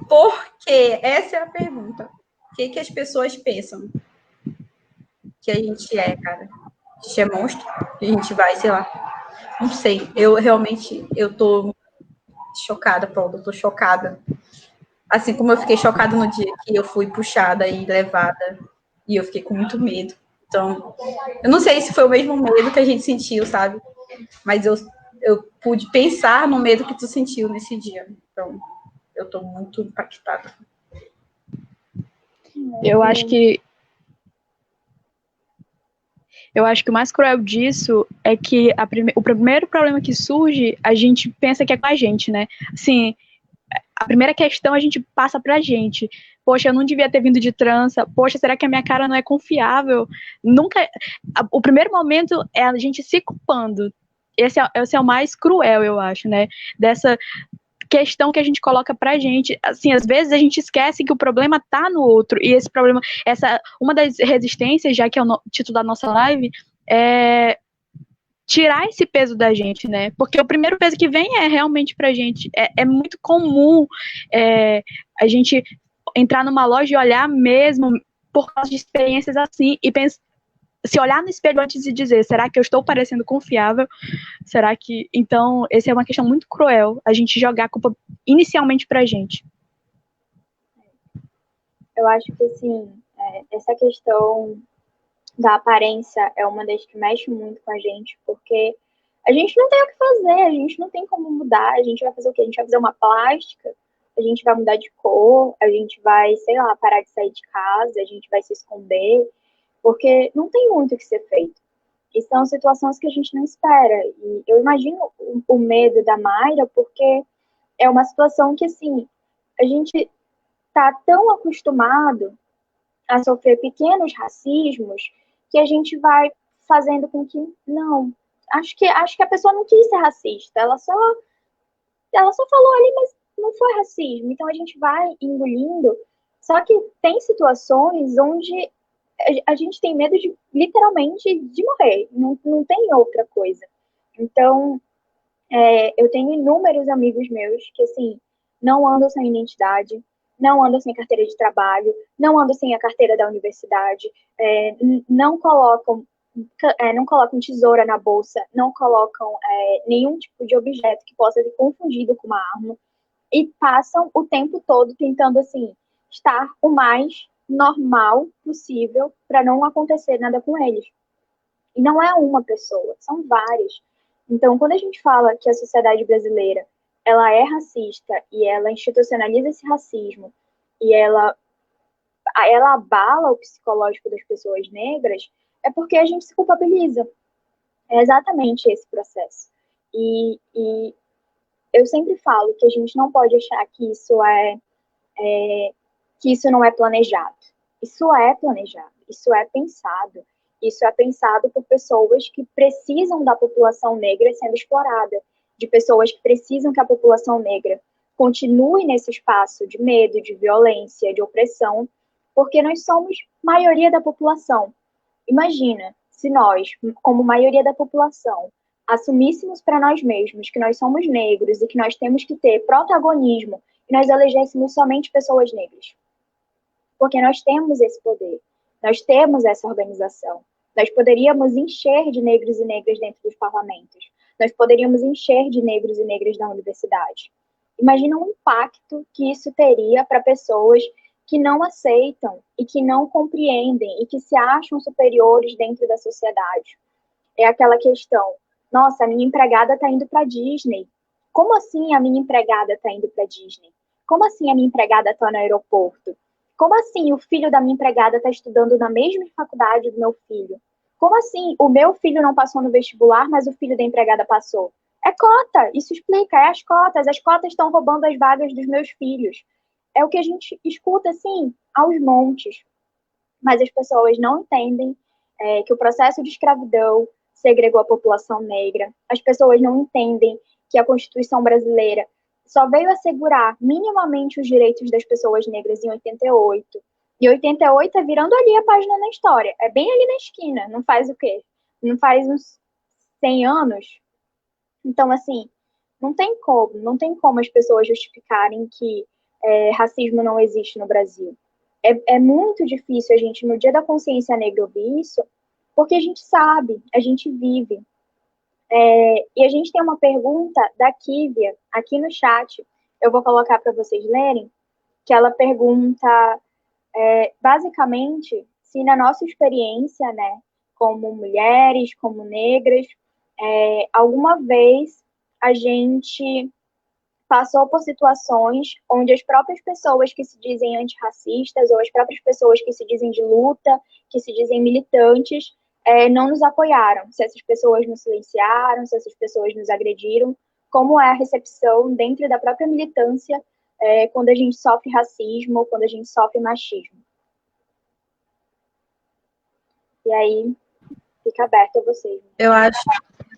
Porque essa é a pergunta. O que as pessoas pensam que a gente é, cara? A gente é monstro? A gente vai, sei lá. Não sei. Eu realmente, eu tô chocada, Paulo. Eu tô chocada. Assim como eu fiquei chocada no dia que eu fui puxada e levada. E eu fiquei com muito medo. Então, eu não sei se foi o mesmo medo que a gente sentiu, sabe? Mas eu pude pensar no medo que tu sentiu nesse dia. Então, eu tô muito impactada. Eu acho que o mais cruel disso é que o primeiro problema que surge, a gente pensa que é com a gente, né? Assim, a primeira questão a gente passa pra gente. Poxa, eu não devia ter vindo de trança. Poxa, será que a minha cara não é confiável? Nunca. O primeiro momento é a gente se culpando. Esse é o mais cruel, eu acho, né? Dessa questão que a gente coloca pra gente. Assim, às vezes a gente esquece que o problema tá no outro. E esse problema, uma das resistências, já que é o título da nossa live, é tirar esse peso da gente, né? Porque o primeiro peso que vem é realmente pra gente. É muito comum a gente entrar numa loja e olhar mesmo por causa de experiências assim e se olhar no espelho antes de dizer, será que eu estou parecendo confiável? Será que... Então, essa é uma questão muito cruel, a gente jogar a culpa inicialmente pra gente. Eu acho que, assim, essa questão da aparência é uma das que mexe muito com a gente, porque a gente não tem o que fazer, a gente não tem como mudar, a gente vai fazer o quê? A gente vai fazer uma plástica, a gente vai mudar de cor, a gente vai, sei lá, parar de sair de casa, a gente vai se esconder, porque não tem muito o que ser feito. E são situações que a gente não espera. E eu imagino o medo da Mayra, porque é uma situação que, assim, a gente tá tão acostumado a sofrer pequenos racismos que a gente vai fazendo com que não. Acho que a pessoa não quis ser racista, ela só falou ali, mas não foi racismo. Então a gente vai engolindo. Só que tem situações onde a gente tem medo de literalmente de morrer. Não tem outra coisa. Então, eu tenho inúmeros amigos meus que, assim, não andam sem identidade, não andam sem carteira de trabalho, não andam sem a carteira da universidade, não colocam tesoura na bolsa, não colocam nenhum tipo de objeto que possa ser confundido com uma arma e passam o tempo todo tentando, assim, estar o mais normal possível para não acontecer nada com eles. E não é uma pessoa, são várias. Então, quando a gente fala que a sociedade brasileira ela é racista e ela institucionaliza esse racismo e ela abala o psicológico das pessoas negras, é porque a gente se culpabiliza. É exatamente esse processo. E eu sempre falo que a gente não pode achar que que isso não é planejado. Isso é planejado, isso é pensado. Isso é pensado por pessoas que precisam da população negra sendo explorada, de pessoas que precisam que a população negra continue nesse espaço de medo, de violência, de opressão, porque nós somos maioria da população. Imagina se nós, como maioria da população, assumíssemos para nós mesmos que nós somos negros e que nós temos que ter protagonismo e nós elegêssemos somente pessoas negras. Porque nós temos esse poder, nós temos essa organização. Nós poderíamos encher de negros e negras dentro dos parlamentos. Nós poderíamos encher de negros e negras na universidade. Imagina o impacto que isso teria para pessoas que não aceitam e que não compreendem e que se acham superiores dentro da sociedade. É aquela questão, nossa, a minha empregada está indo para Disney. Como assim a minha empregada está indo para Disney? Como assim a minha empregada está no aeroporto? Como assim o filho da minha empregada está estudando na mesma faculdade do meu filho? Como assim o meu filho não passou no vestibular, mas o filho da empregada passou? É cota, isso explica, é as cotas estão roubando as vagas dos meus filhos. É o que a gente escuta, assim, aos montes. Mas as pessoas não entendem que o processo de escravidão segregou a população negra. As pessoas não entendem que a Constituição brasileira só veio assegurar minimamente os direitos das pessoas negras em 88. E 88 é virando ali a página na história. É bem ali na esquina. Não faz o quê? Não faz uns 100 anos? Então, assim, não tem como as pessoas justificarem que racismo não existe no Brasil. É muito difícil a gente, no Dia da Consciência Negra, ouvir isso, porque a gente sabe, a gente vive. E a gente tem uma pergunta da Kívia aqui no chat, eu vou colocar para vocês lerem, que ela pergunta, basicamente, se na nossa experiência, né, como mulheres, como negras, alguma vez a gente passou por situações onde as próprias pessoas que se dizem antirracistas ou as próprias pessoas que se dizem de luta, que se dizem militantes, não nos apoiaram. Se essas pessoas nos silenciaram, se essas pessoas nos agrediram, como é a recepção dentro da própria militância quando a gente sofre racismo ou quando a gente sofre machismo. E aí, fica aberto a vocês. Eu acho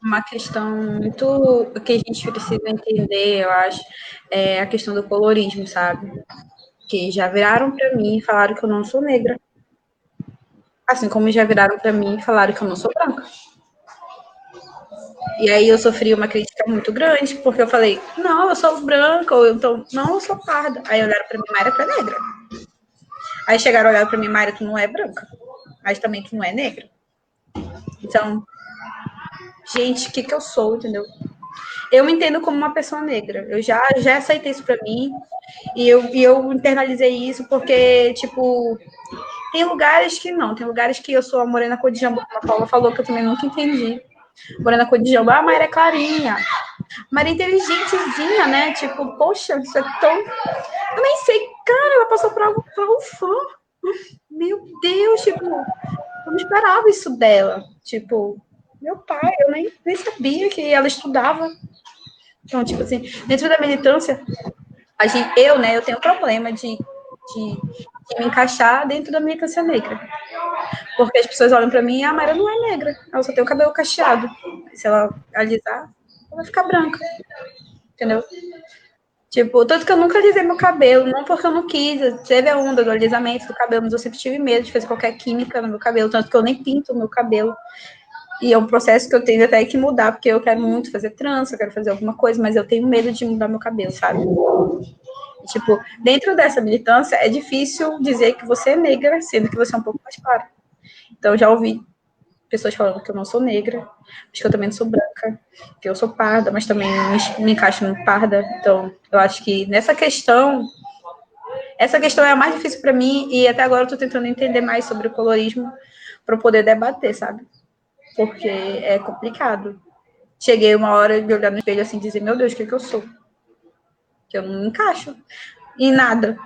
uma questão muito que a gente precisa entender, eu acho, é a questão do colorismo, sabe? Que já viraram para mim e falaram que eu não sou negra. Assim como já viraram para mim e falaram que eu não sou branca. E aí eu sofri uma crítica muito grande, porque eu falei, não, eu sou branca, ou então, não, eu sou parda. Aí olharam para mim, Mayra, tu é negra. Aí chegaram a olhar para mim, Mayra, tu não é branca, mas também tu não é negra. Então, gente, o que eu sou, entendeu? Eu me entendo como uma pessoa negra. Eu já aceitei isso pra mim. E eu internalizei isso porque, tipo, tem lugares que não. Tem lugares que eu sou a morena cor de jambu, como a Paula falou, que eu também nunca entendi. Morena cor de jambu, a Mayra é clarinha. Mayra é inteligentezinha, né? Tipo, poxa, isso é tão... Eu nem sei, cara, ela passou pra um fã. Meu Deus, tipo, eu não esperava isso dela. Tipo, meu pai, eu nem sabia que ela estudava. Então, tipo assim, dentro da militância, eu tenho problema de me encaixar dentro da militância negra. Porque as pessoas olham pra mim e a Mayra não é negra. Ela só tem o cabelo cacheado. Se ela alisar, ela vai ficar branca. Entendeu? Tipo, tanto que eu nunca alisei meu cabelo, não porque eu não quis. Teve a onda do alisamento do cabelo, mas eu sempre tive medo de fazer qualquer química no meu cabelo, tanto que eu nem pinto o meu cabelo. E é um processo que eu tenho até que mudar, porque eu quero muito fazer trança, eu quero fazer alguma coisa, mas eu tenho medo de mudar meu cabelo, sabe? Tipo, dentro dessa militância, é difícil dizer que você é negra, sendo que você é um pouco mais clara. Então, eu já ouvi pessoas falando que eu não sou negra, mas que eu também não sou branca, que eu sou parda, mas também me encaixo no parda. Então, eu acho que nessa questão, essa questão é a mais difícil para mim, e até agora eu tô tentando entender mais sobre o colorismo para poder debater, sabe? Porque é complicado. Cheguei uma hora de olhar no espelho assim e dizer, meu Deus, o que eu sou? Que eu não me encaixo em nada.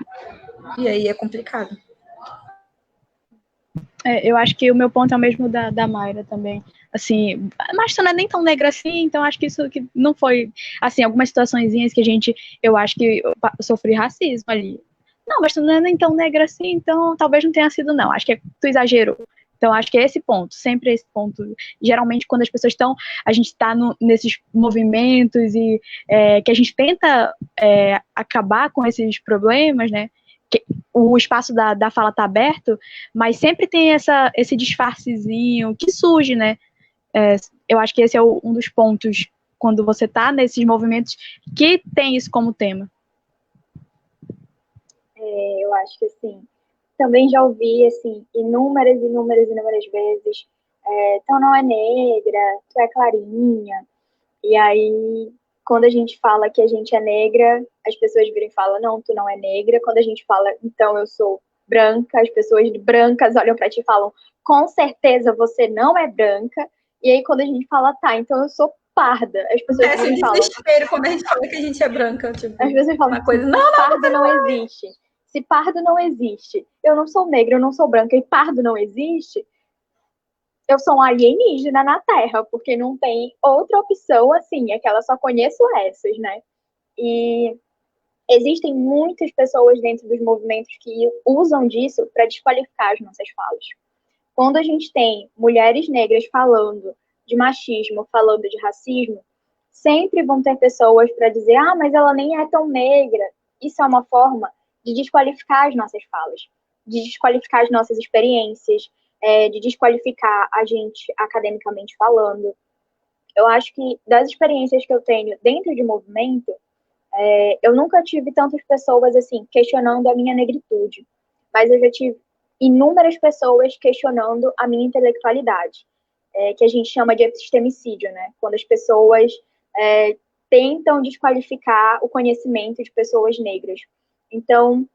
E aí é complicado. Eu acho que o meu ponto é o mesmo da Mayra também. Assim, mas tu não é nem tão negra assim, então acho que isso que não foi, assim, algumas situaçõezinhas que eu acho que eu sofri racismo ali. Não, mas tu não é nem tão negra assim, então talvez não tenha sido, não. Acho que tu exagerou. Então, acho que é esse ponto, sempre esse ponto. Geralmente, quando as pessoas estão, a gente está nesses movimentos e que a gente tenta acabar com esses problemas, né? O espaço da fala está aberto, mas sempre tem esse disfarcezinho que surge, né? Eu acho que esse é um dos pontos quando você está nesses movimentos que tem isso como tema. Eu acho que, assim, também já ouvi, assim, inúmeras vezes, então não é negra, tu é clarinha, e aí quando a gente fala que a gente é negra, as pessoas viram e falam, não, tu não é negra. Quando a gente fala, então eu sou branca, as pessoas brancas olham pra ti e falam, com certeza você não é branca. E aí quando a gente fala, tá, então eu sou parda, as pessoas viram e falam... desespero quando a gente fala que a gente é branca. Tipo, as pessoas falam, uma coisa, não, pardo não existe. Se pardo não existe, eu não sou negra, eu não sou branca, e pardo não existe, eu sou um alienígena na Terra, porque não tem outra opção, assim, é que ela só conheço essas, né? E existem muitas pessoas dentro dos movimentos que usam disso para desqualificar as nossas falas. Quando a gente tem mulheres negras falando de machismo, falando de racismo, sempre vão ter pessoas para dizer, ah, mas ela nem é tão negra. Isso é uma forma de desqualificar as nossas falas, de desqualificar as nossas experiências, de desqualificar a gente academicamente falando. Eu acho que das experiências que eu tenho dentro de movimento, eu nunca tive tantas pessoas assim questionando a minha negritude, mas eu já tive inúmeras pessoas questionando a minha intelectualidade, que a gente chama de epistemicídio, né? Quando as pessoas tentam desqualificar o conhecimento de pessoas negras. Então,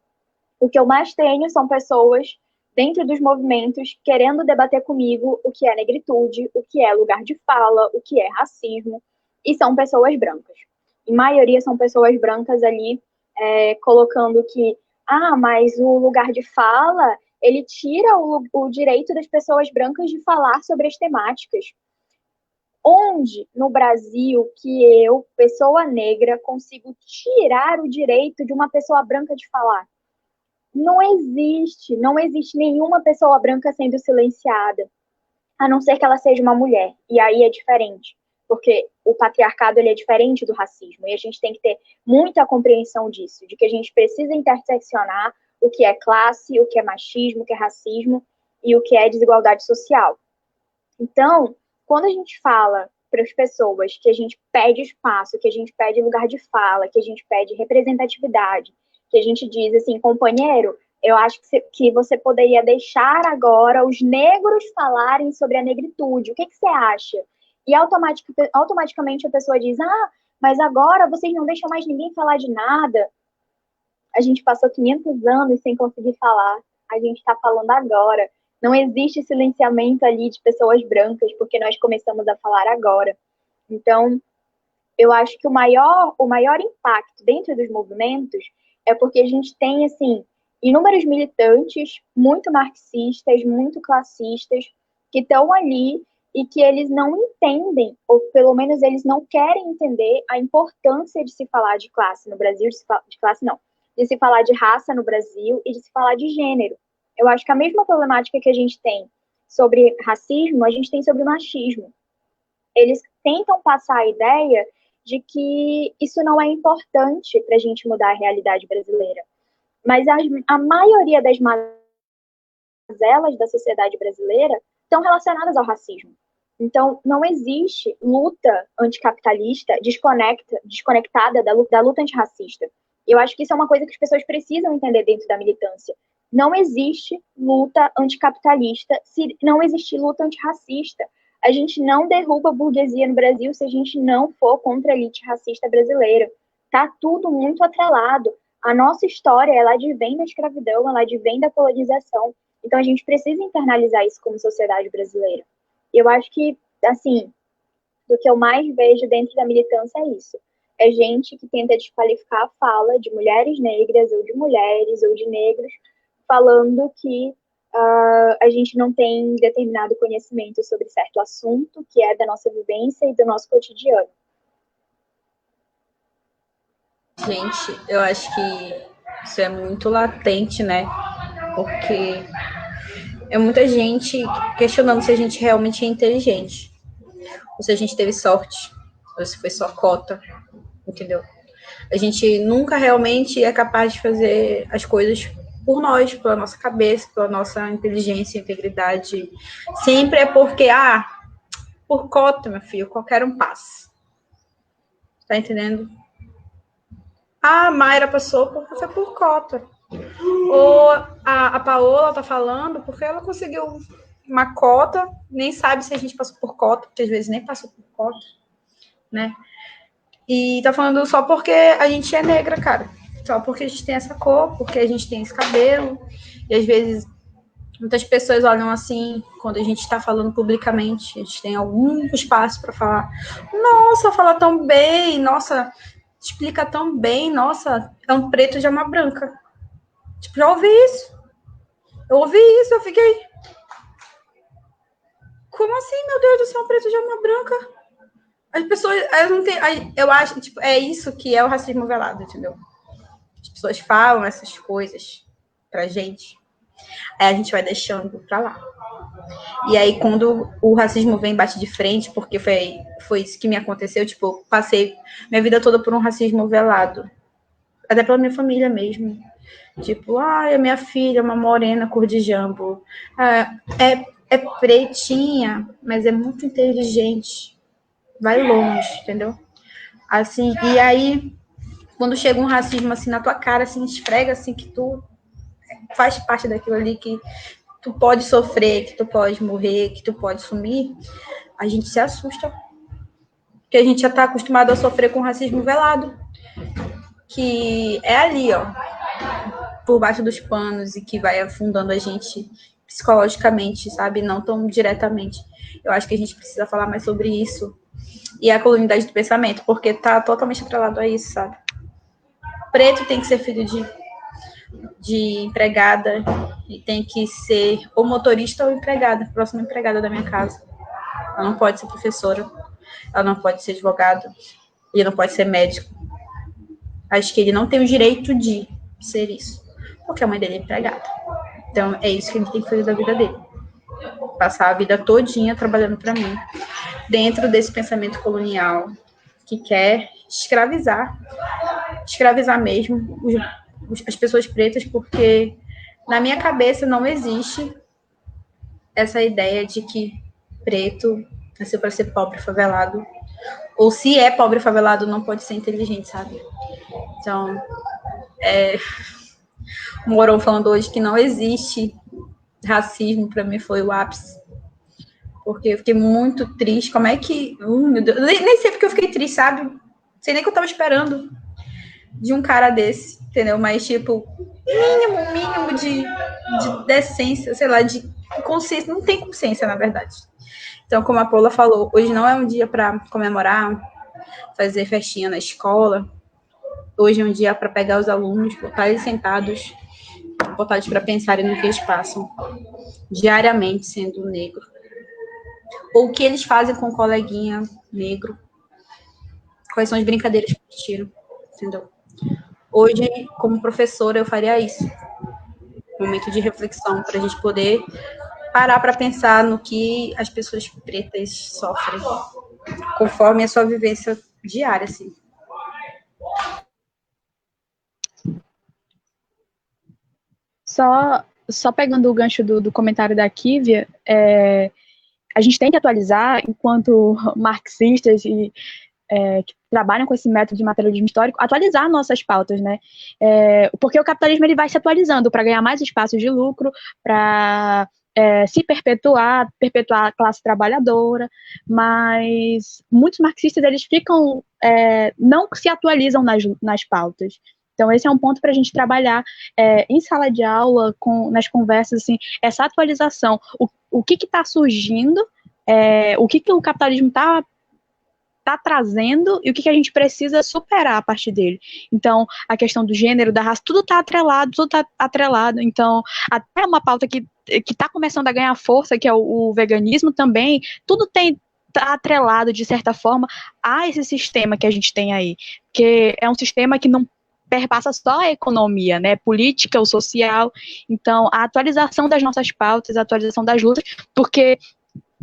o que eu mais tenho são pessoas dentro dos movimentos querendo debater comigo o que é negritude, o que é lugar de fala, o que é racismo, e são pessoas brancas. Em maioria são pessoas brancas ali colocando que, mas o lugar de fala, ele tira o direito das pessoas brancas de falar sobre as temáticas. Onde no Brasil que eu, pessoa negra, consigo tirar o direito de uma pessoa branca de falar? Não existe nenhuma pessoa branca sendo silenciada, a não ser que ela seja uma mulher. E aí é diferente, porque o patriarcado ele é diferente do racismo, e a gente tem que ter muita compreensão disso, de que a gente precisa interseccionar o que é classe, o que é machismo, o que é racismo e o que é desigualdade social. Então, quando a gente fala para as pessoas que a gente pede espaço, que a gente pede lugar de fala, que a gente pede representatividade, que a gente diz assim, companheiro, eu acho que você poderia deixar agora os negros falarem sobre a negritude. O que você acha? E automaticamente a pessoa diz, mas agora vocês não deixam mais ninguém falar de nada. A gente passou 500 anos sem conseguir falar. A gente está falando agora. Não existe silenciamento ali de pessoas brancas, porque nós começamos a falar agora. Então, eu acho que o maior impacto dentro dos movimentos é porque a gente tem, assim, inúmeros militantes muito marxistas, muito classistas, que estão ali e que eles não entendem, ou pelo menos eles não querem entender a importância de se falar de classe no Brasil, de se falar de raça no Brasil e de se falar de gênero. Eu acho que a mesma problemática que a gente tem sobre racismo, a gente tem sobre machismo. Eles tentam passar a ideia de que isso não é importante para a gente mudar a realidade brasileira. Mas a maioria das mazelas da sociedade brasileira estão relacionadas ao racismo. Então, não existe luta anticapitalista desconectada da luta antirracista. Eu acho que isso é uma coisa que as pessoas precisam entender dentro da militância. Não existe luta anticapitalista se não existir luta antirracista. A gente não derruba a burguesia no Brasil se a gente não for contra a elite racista brasileira. Tá tudo muito atrelado. A nossa história, ela advém da escravidão, ela advém da colonização. Então, a gente precisa internalizar isso como sociedade brasileira. E eu acho que, assim, do que eu mais vejo dentro da militância é isso. É gente que tenta desqualificar a fala de mulheres negras, ou de mulheres, ou de negros, falando que a gente não tem determinado conhecimento sobre certo assunto, que é da nossa vivência e do nosso cotidiano. Gente, eu acho que isso é muito latente, né? Porque é muita gente questionando se a gente realmente é inteligente, ou se a gente teve sorte, ou se foi só cota, entendeu? A gente nunca realmente é capaz de fazer as coisas por nós, pela nossa cabeça, pela nossa inteligência, integridade. Sempre é porque, por cota, meu filho, qualquer um passa. Tá entendendo? A Mayra passou porque foi por cota. Ou a Paola tá falando porque ela conseguiu uma cota, nem sabe se a gente passou por cota, porque às vezes nem passou por cota, né? E tá falando só porque a gente é negra, cara. Só porque a gente tem essa cor, porque a gente tem esse cabelo. E às vezes muitas pessoas olham assim, quando a gente está falando publicamente, a gente tem algum espaço para falar. Nossa, fala tão bem, nossa, explica tão bem, nossa, é um preto de alma branca. Tipo, já ouvi isso. Eu ouvi isso, eu fiquei. Como assim, meu Deus do céu, um preto de alma branca? As pessoas, elas não têm. Eu acho, tipo, é isso que é o racismo velado, entendeu? As pessoas falam essas coisas pra gente, aí a gente vai deixando pra lá. E aí, quando o racismo vem bate de frente, porque foi isso que me aconteceu, tipo, eu passei minha vida toda por um racismo velado. Até pela minha família mesmo. Tipo, a minha filha é uma morena cor de jambo. É pretinha, mas é muito inteligente. Vai longe, entendeu? Assim, e aí, quando chega um racismo assim na tua cara, assim, esfrega assim que tu faz parte daquilo ali, que tu pode sofrer, que tu pode morrer, que tu pode sumir, a gente se assusta. Porque a gente já tá acostumado a sofrer com racismo velado. Que é ali, ó, por baixo dos panos e que vai afundando a gente psicologicamente, sabe? Não tão diretamente. Eu acho que a gente precisa falar mais sobre isso. E a comunidade do pensamento, porque tá totalmente atrelado a isso, sabe? Preto tem que ser filho de empregada e tem que ser ou motorista ou empregada, próxima empregada da minha casa. Ela não pode ser professora, ela não pode ser advogado, ele não pode ser médico. Acho que ele não tem o direito de ser isso, porque a mãe dele é empregada. Então, é isso que ele tem que fazer da vida dele. Passar a vida todinha trabalhando para mim, dentro desse pensamento colonial que quer escravizar mesmo as pessoas pretas, porque na minha cabeça não existe essa ideia de que preto nasceu para ser pobre favelado, ou se é pobre favelado não pode ser inteligente, sabe? Então, o Moron falando hoje que não existe racismo, para mim foi o ápice, porque eu fiquei muito triste. Como é que. Meu Deus, nem sei porque eu fiquei triste, sabe? Não sei nem o que eu tava esperando de um cara desse, entendeu? Mas, tipo, mínimo de decência, sei lá, de consciência. Não tem consciência, na verdade. Então, como a Paula falou, hoje não é um dia para comemorar, fazer festinha na escola. Hoje é um dia para pegar os alunos, botar eles sentados, botar eles para pensarem no que eles passam diariamente sendo negro. Ou o que eles fazem com o coleguinha negro. Quais são as brincadeiras que eles tiram, entendeu? Hoje, como professora, eu faria isso. Um momento de reflexão para a gente poder parar para pensar no que as pessoas pretas sofrem, conforme a sua vivência diária, assim. Só pegando o gancho do comentário da Kívia, a gente tem que atualizar, enquanto marxistas e que trabalham com esse método de materialismo histórico, atualizar nossas pautas, né? Porque o capitalismo ele vai se atualizando para ganhar mais espaços de lucro, para se perpetuar a classe trabalhadora, mas muitos marxistas eles ficam não se atualizam nas pautas. Então, esse é um ponto para a gente trabalhar em sala de aula, nas conversas, assim, essa atualização. O que está surgindo, o que o capitalismo está trazendo e o que a gente precisa superar a partir dele. Então, a questão do gênero, da raça, tudo está atrelado. Então, até uma pauta que está começando a ganhar força, que é o veganismo também, tudo está atrelado, de certa forma, a esse sistema que a gente tem aí, que é um sistema que não perpassa só a economia, né, política ou social. Então, a atualização das nossas pautas, a atualização das lutas, porque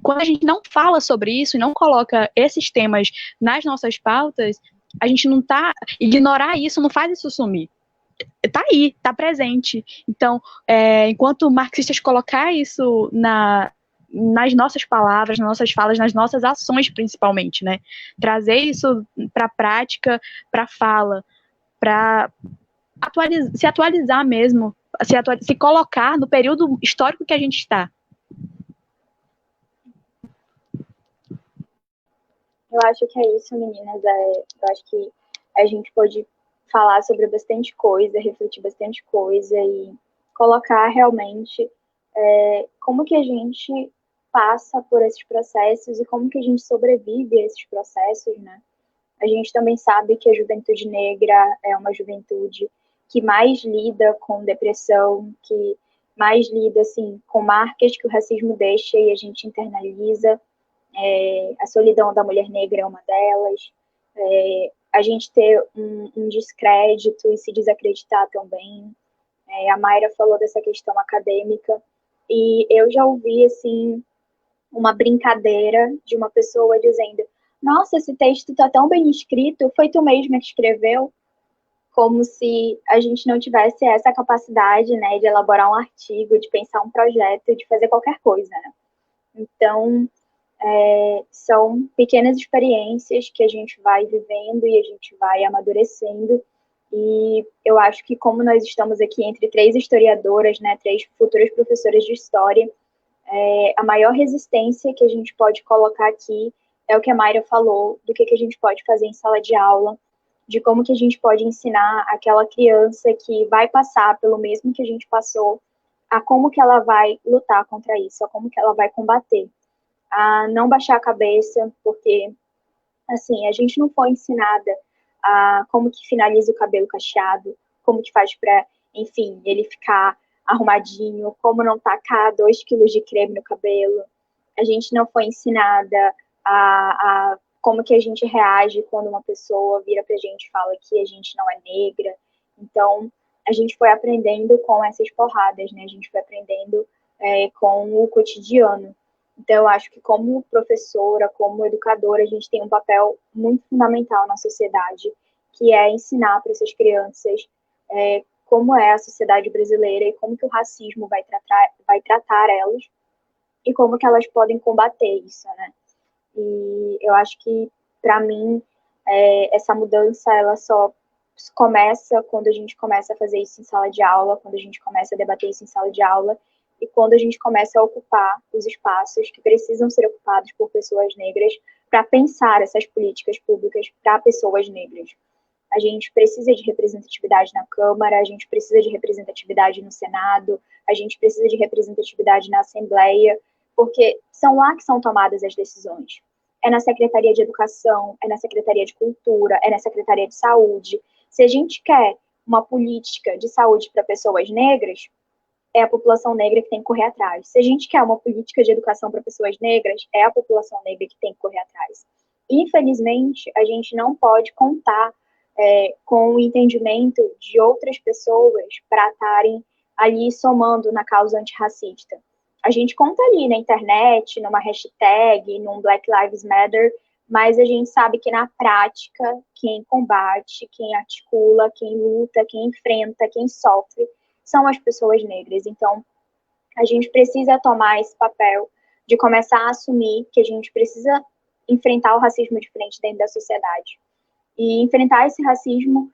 quando a gente não fala sobre isso e não coloca esses temas nas nossas pautas, a gente não tá. Ignorar isso não faz isso sumir. Tá aí, tá presente. Então, enquanto marxistas colocar isso nas nossas palavras, nas nossas falas, nas nossas ações, principalmente, né? Trazer isso para a prática, para a fala, para se atualizar mesmo, se colocar no período histórico que a gente está. Eu acho que é isso, meninas. Eu acho que a gente pode falar sobre bastante coisa, refletir bastante coisa e colocar realmente como que a gente passa por esses processos e como que a gente sobrevive a esses processos, né? A gente também sabe que a juventude negra é uma juventude que mais lida com depressão, que mais lida assim com marcas que o racismo deixa e a gente internaliza. A solidão da mulher negra é uma delas. A gente ter um descrédito e se desacreditar também. A Mayra falou dessa questão acadêmica e eu já ouvi assim uma brincadeira de uma pessoa dizendo: nossa, esse texto está tão bem escrito, foi tu mesma que escreveu? Como se a gente não tivesse essa capacidade, né, de elaborar um artigo, de pensar um projeto, de fazer qualquer coisa, né? Então, são pequenas experiências que a gente vai vivendo e a gente vai amadurecendo. E eu acho que como nós estamos aqui entre três historiadoras, né, três futuras professoras de história, a maior resistência que a gente pode colocar aqui é o que a Mayra falou, do que a gente pode fazer em sala de aula, de como que a gente pode ensinar aquela criança que vai passar pelo mesmo que a gente passou, a como que ela vai lutar contra isso, a como que ela vai combater, a não baixar a cabeça, porque, assim, a gente não foi ensinada a como que finaliza o cabelo cacheado, como que faz para, enfim, ele ficar arrumadinho, como não tacar 2 quilos de creme no cabelo. A gente não foi ensinada a como que a gente reage quando uma pessoa vira pra gente e fala que a gente não é negra. Então, a gente foi aprendendo com essas porradas, né? A gente foi aprendendo com o cotidiano. Então, eu acho que como professora, como educadora, a gente tem um papel muito fundamental na sociedade, que é ensinar para essas crianças como é a sociedade brasileira e como que o racismo vai tratar elas e como que elas podem combater isso, né? E eu acho que, para mim, essa mudança, ela só começa quando a gente começa a fazer isso em sala de aula, quando a gente começa a debater isso em sala de aula, e quando a gente começa a ocupar os espaços que precisam ser ocupados por pessoas negras para pensar essas políticas públicas para pessoas negras. A gente precisa de representatividade na Câmara, a gente precisa de representatividade no Senado, a gente precisa de representatividade na Assembleia, porque são lá que são tomadas as decisões. É na Secretaria de Educação, é na Secretaria de Cultura, é na Secretaria de Saúde. Se a gente quer uma política de saúde para pessoas negras, é a população negra que tem que correr atrás. Se a gente quer uma política de educação para pessoas negras, é a população negra que tem que correr atrás. Infelizmente, a gente não pode contar com o entendimento de outras pessoas para estarem ali somando na causa antirracista. A gente conta ali na internet, numa hashtag, num Black Lives Matter, mas a gente sabe que na prática, quem combate, quem articula, quem luta, quem enfrenta, quem sofre, são as pessoas negras. Então, a gente precisa tomar esse papel de começar a assumir que a gente precisa enfrentar o racismo de frente dentro da sociedade. E enfrentar esse racismo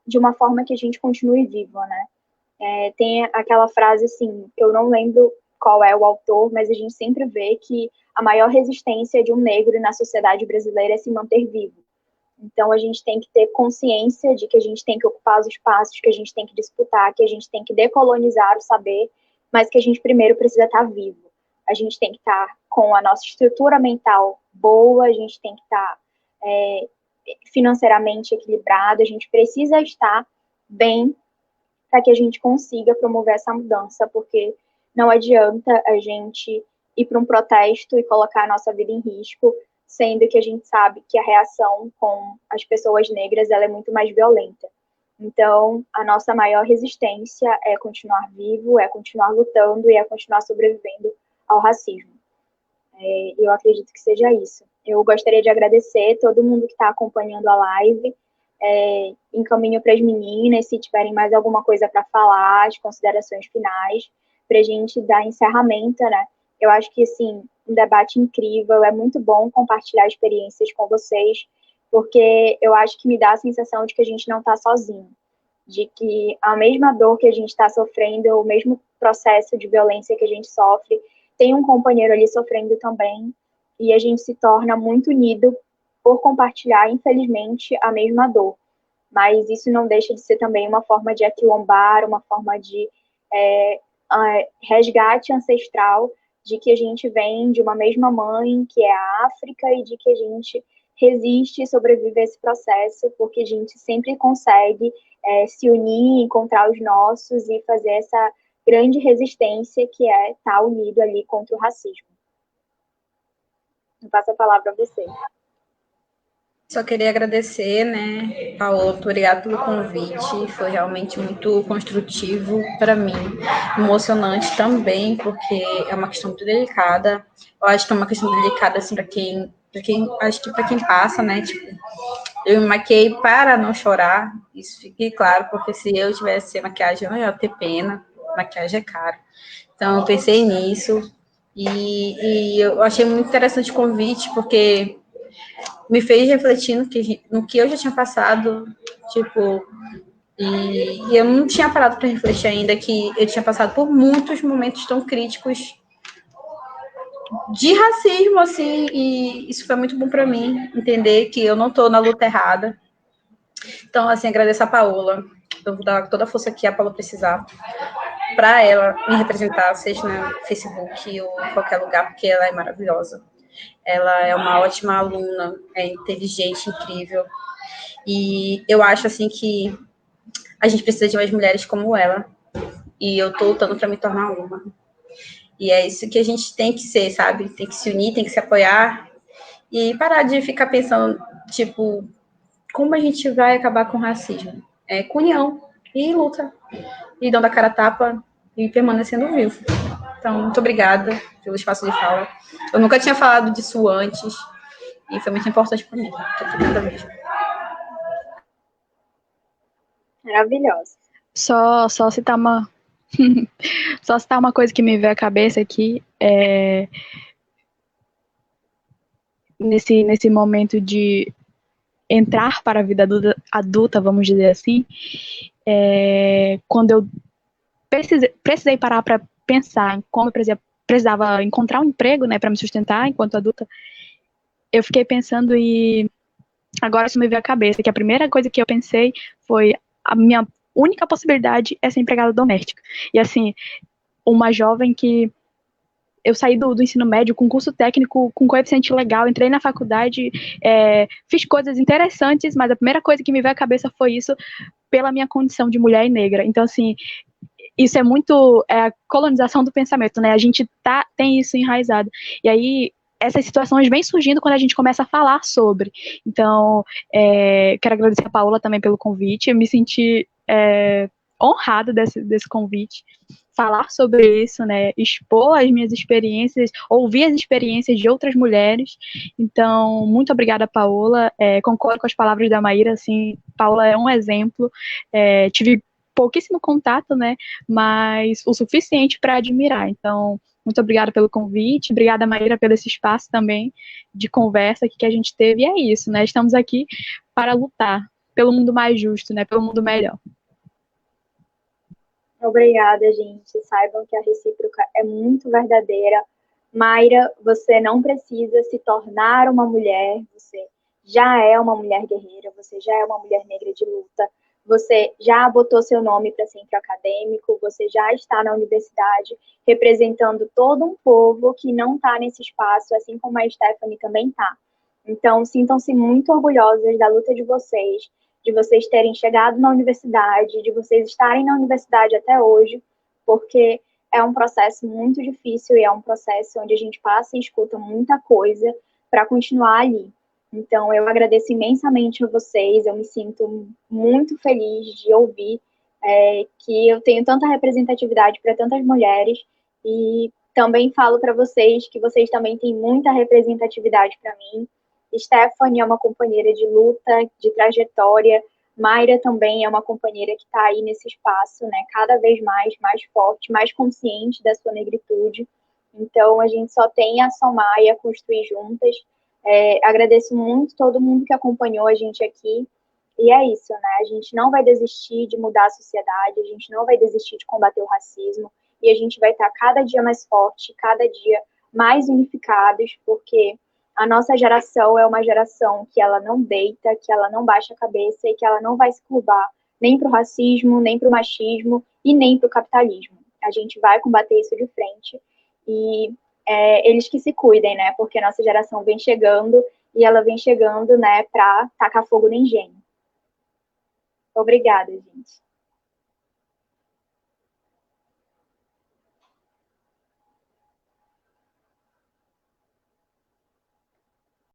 de uma forma que a gente continue vivo, né? Tem aquela frase assim, eu não lembro qual é o autor, mas a gente sempre vê que a maior resistência de um negro na sociedade brasileira é se manter vivo. Então, a gente tem que ter consciência de que a gente tem que ocupar os espaços, que a gente tem que disputar, que a gente tem que decolonizar o saber, mas que a gente primeiro precisa estar vivo. A gente tem que estar com a nossa estrutura mental boa, a gente tem que estar financeiramente equilibrado, a gente precisa estar bem para que a gente consiga promover essa mudança, porque não adianta a gente ir para um protesto e colocar a nossa vida em risco, sendo que a gente sabe que a reação com as pessoas negras ela é muito mais violenta. Então, a nossa maior resistência é continuar vivo, é continuar lutando e é continuar sobrevivendo ao racismo. Eu acredito que seja isso. Eu gostaria de agradecer todo mundo que está acompanhando a live, encaminho para as meninas, se tiverem mais alguma coisa para falar, as considerações finais, para a gente dar encerramento, né? Eu acho que, assim, um debate incrível, é muito bom compartilhar experiências com vocês, porque eu acho que me dá a sensação de que a gente não está sozinho, de que a mesma dor que a gente está sofrendo, o mesmo processo de violência que a gente sofre, tem um companheiro ali sofrendo também, e a gente se torna muito unido por compartilhar, infelizmente, a mesma dor. Mas isso não deixa de ser também uma forma de aquilombar, uma forma de resgate ancestral, de que a gente vem de uma mesma mãe, que é a África, e de que a gente resiste e sobrevive a esse processo, porque a gente sempre consegue se unir, encontrar os nossos e fazer essa grande resistência que é estar unido ali contra o racismo. Eu passo a palavra a você. Só queria agradecer, né, Paola, muito obrigada pelo convite, foi realmente muito construtivo para mim, emocionante também, porque é uma questão muito delicada. Eu acho que é uma questão delicada assim acho que para quem passa, né, tipo, eu me maquiei para não chorar, isso fique claro, porque se eu tivesse sem maquiagem eu não ia ter pena, maquiagem é caro. Então eu pensei nisso e eu achei muito interessante o convite, porque me fez refletir no que eu já tinha passado, tipo, e eu não tinha parado para refletir ainda que eu tinha passado por muitos momentos tão críticos de racismo, assim, e isso foi muito bom para mim, entender que eu não estou na luta errada. Então, assim, agradeço a Paola, eu vou dar toda a força que a Paola precisar para ela me representar, seja no Facebook ou em qualquer lugar, porque ela é maravilhosa. Ela é uma ótima aluna, é inteligente, incrível. E eu acho, assim, que a gente precisa de mais mulheres como ela. E eu tô lutando para me tornar uma. E é isso que a gente tem que ser, sabe? Tem que se unir, tem que se apoiar. E parar de ficar pensando, tipo, como a gente vai acabar com o racismo? É com união e luta. E dando a cara a tapa e permanecendo vivo. Então, muito obrigada pelo espaço de fala. Eu nunca tinha falado disso antes. E foi muito importante para mim. Muito obrigada mesmo. Maravilhosa. Só citar uma só citar uma coisa que me veio à cabeça aqui, nesse momento de entrar para a vida adulta, vamos dizer assim, quando eu precisei parar para pensar em como eu precisava encontrar um emprego, né, para me sustentar enquanto adulta, eu fiquei pensando e agora isso me veio à cabeça, que a primeira coisa que eu pensei foi a minha única possibilidade é ser empregada doméstica. E assim, uma jovem que eu saí do ensino médio com curso técnico, com coeficiente legal, entrei na faculdade, fiz coisas interessantes, mas a primeira coisa que me veio à cabeça foi isso pela minha condição de mulher e negra. Então, assim, isso é muito a colonização do pensamento, né? A gente tem isso enraizado. E aí, essas situações vêm surgindo quando a gente começa a falar sobre. Então, quero agradecer a Paola também pelo convite. Eu me senti honrada desse convite. Falar sobre isso, né? Expor as minhas experiências, ouvir as experiências de outras mulheres. Então, muito obrigada, Paola. Concordo com as palavras da Maíra. Assim, Paola é um exemplo. Tive pouquíssimo contato, né? Mas o suficiente para admirar. Então, muito obrigada pelo convite, obrigada, Maíra, pelo esse espaço também de conversa que a gente teve. E é isso, né? Estamos aqui para lutar pelo mundo mais justo, né? Pelo mundo melhor. Obrigada, gente. Saibam que a recíproca é muito verdadeira. Mayra, você não precisa se tornar uma mulher, você já é uma mulher guerreira, você já é uma mulher negra de luta, você já botou seu nome para centro acadêmico, você já está na universidade representando todo um povo que não está nesse espaço, assim como a Stephanie também está. Então, sintam-se muito orgulhosas da luta de vocês terem chegado na universidade, de vocês estarem na universidade até hoje, porque é um processo muito difícil e é um processo onde a gente passa e escuta muita coisa para continuar ali. Então, eu agradeço imensamente a vocês, eu me sinto muito feliz de ouvir que eu tenho tanta representatividade para tantas mulheres e também falo para vocês que vocês também têm muita representatividade para mim. Stephanie é uma companheira de luta, de trajetória. Mayra também é uma companheira que está aí nesse espaço, né? Cada vez mais forte, mais consciente da sua negritude. Então, a gente só tem a somar e a construir juntas. Agradeço muito todo mundo que acompanhou a gente aqui. E é isso, né? A gente não vai desistir de mudar a sociedade, a gente não vai desistir de combater o racismo. E a gente vai estar cada dia mais forte, cada dia mais unificados, porque A nossa geração é uma geração que ela não deita, que ela não baixa a cabeça e que ela não vai se curvar nem para o racismo, nem para o machismo e nem para o capitalismo. A gente vai combater isso de frente e eles que se cuidem, né? Porque a nossa geração vem chegando e ela vem chegando, né, para tacar fogo no engenho. Obrigada, gente.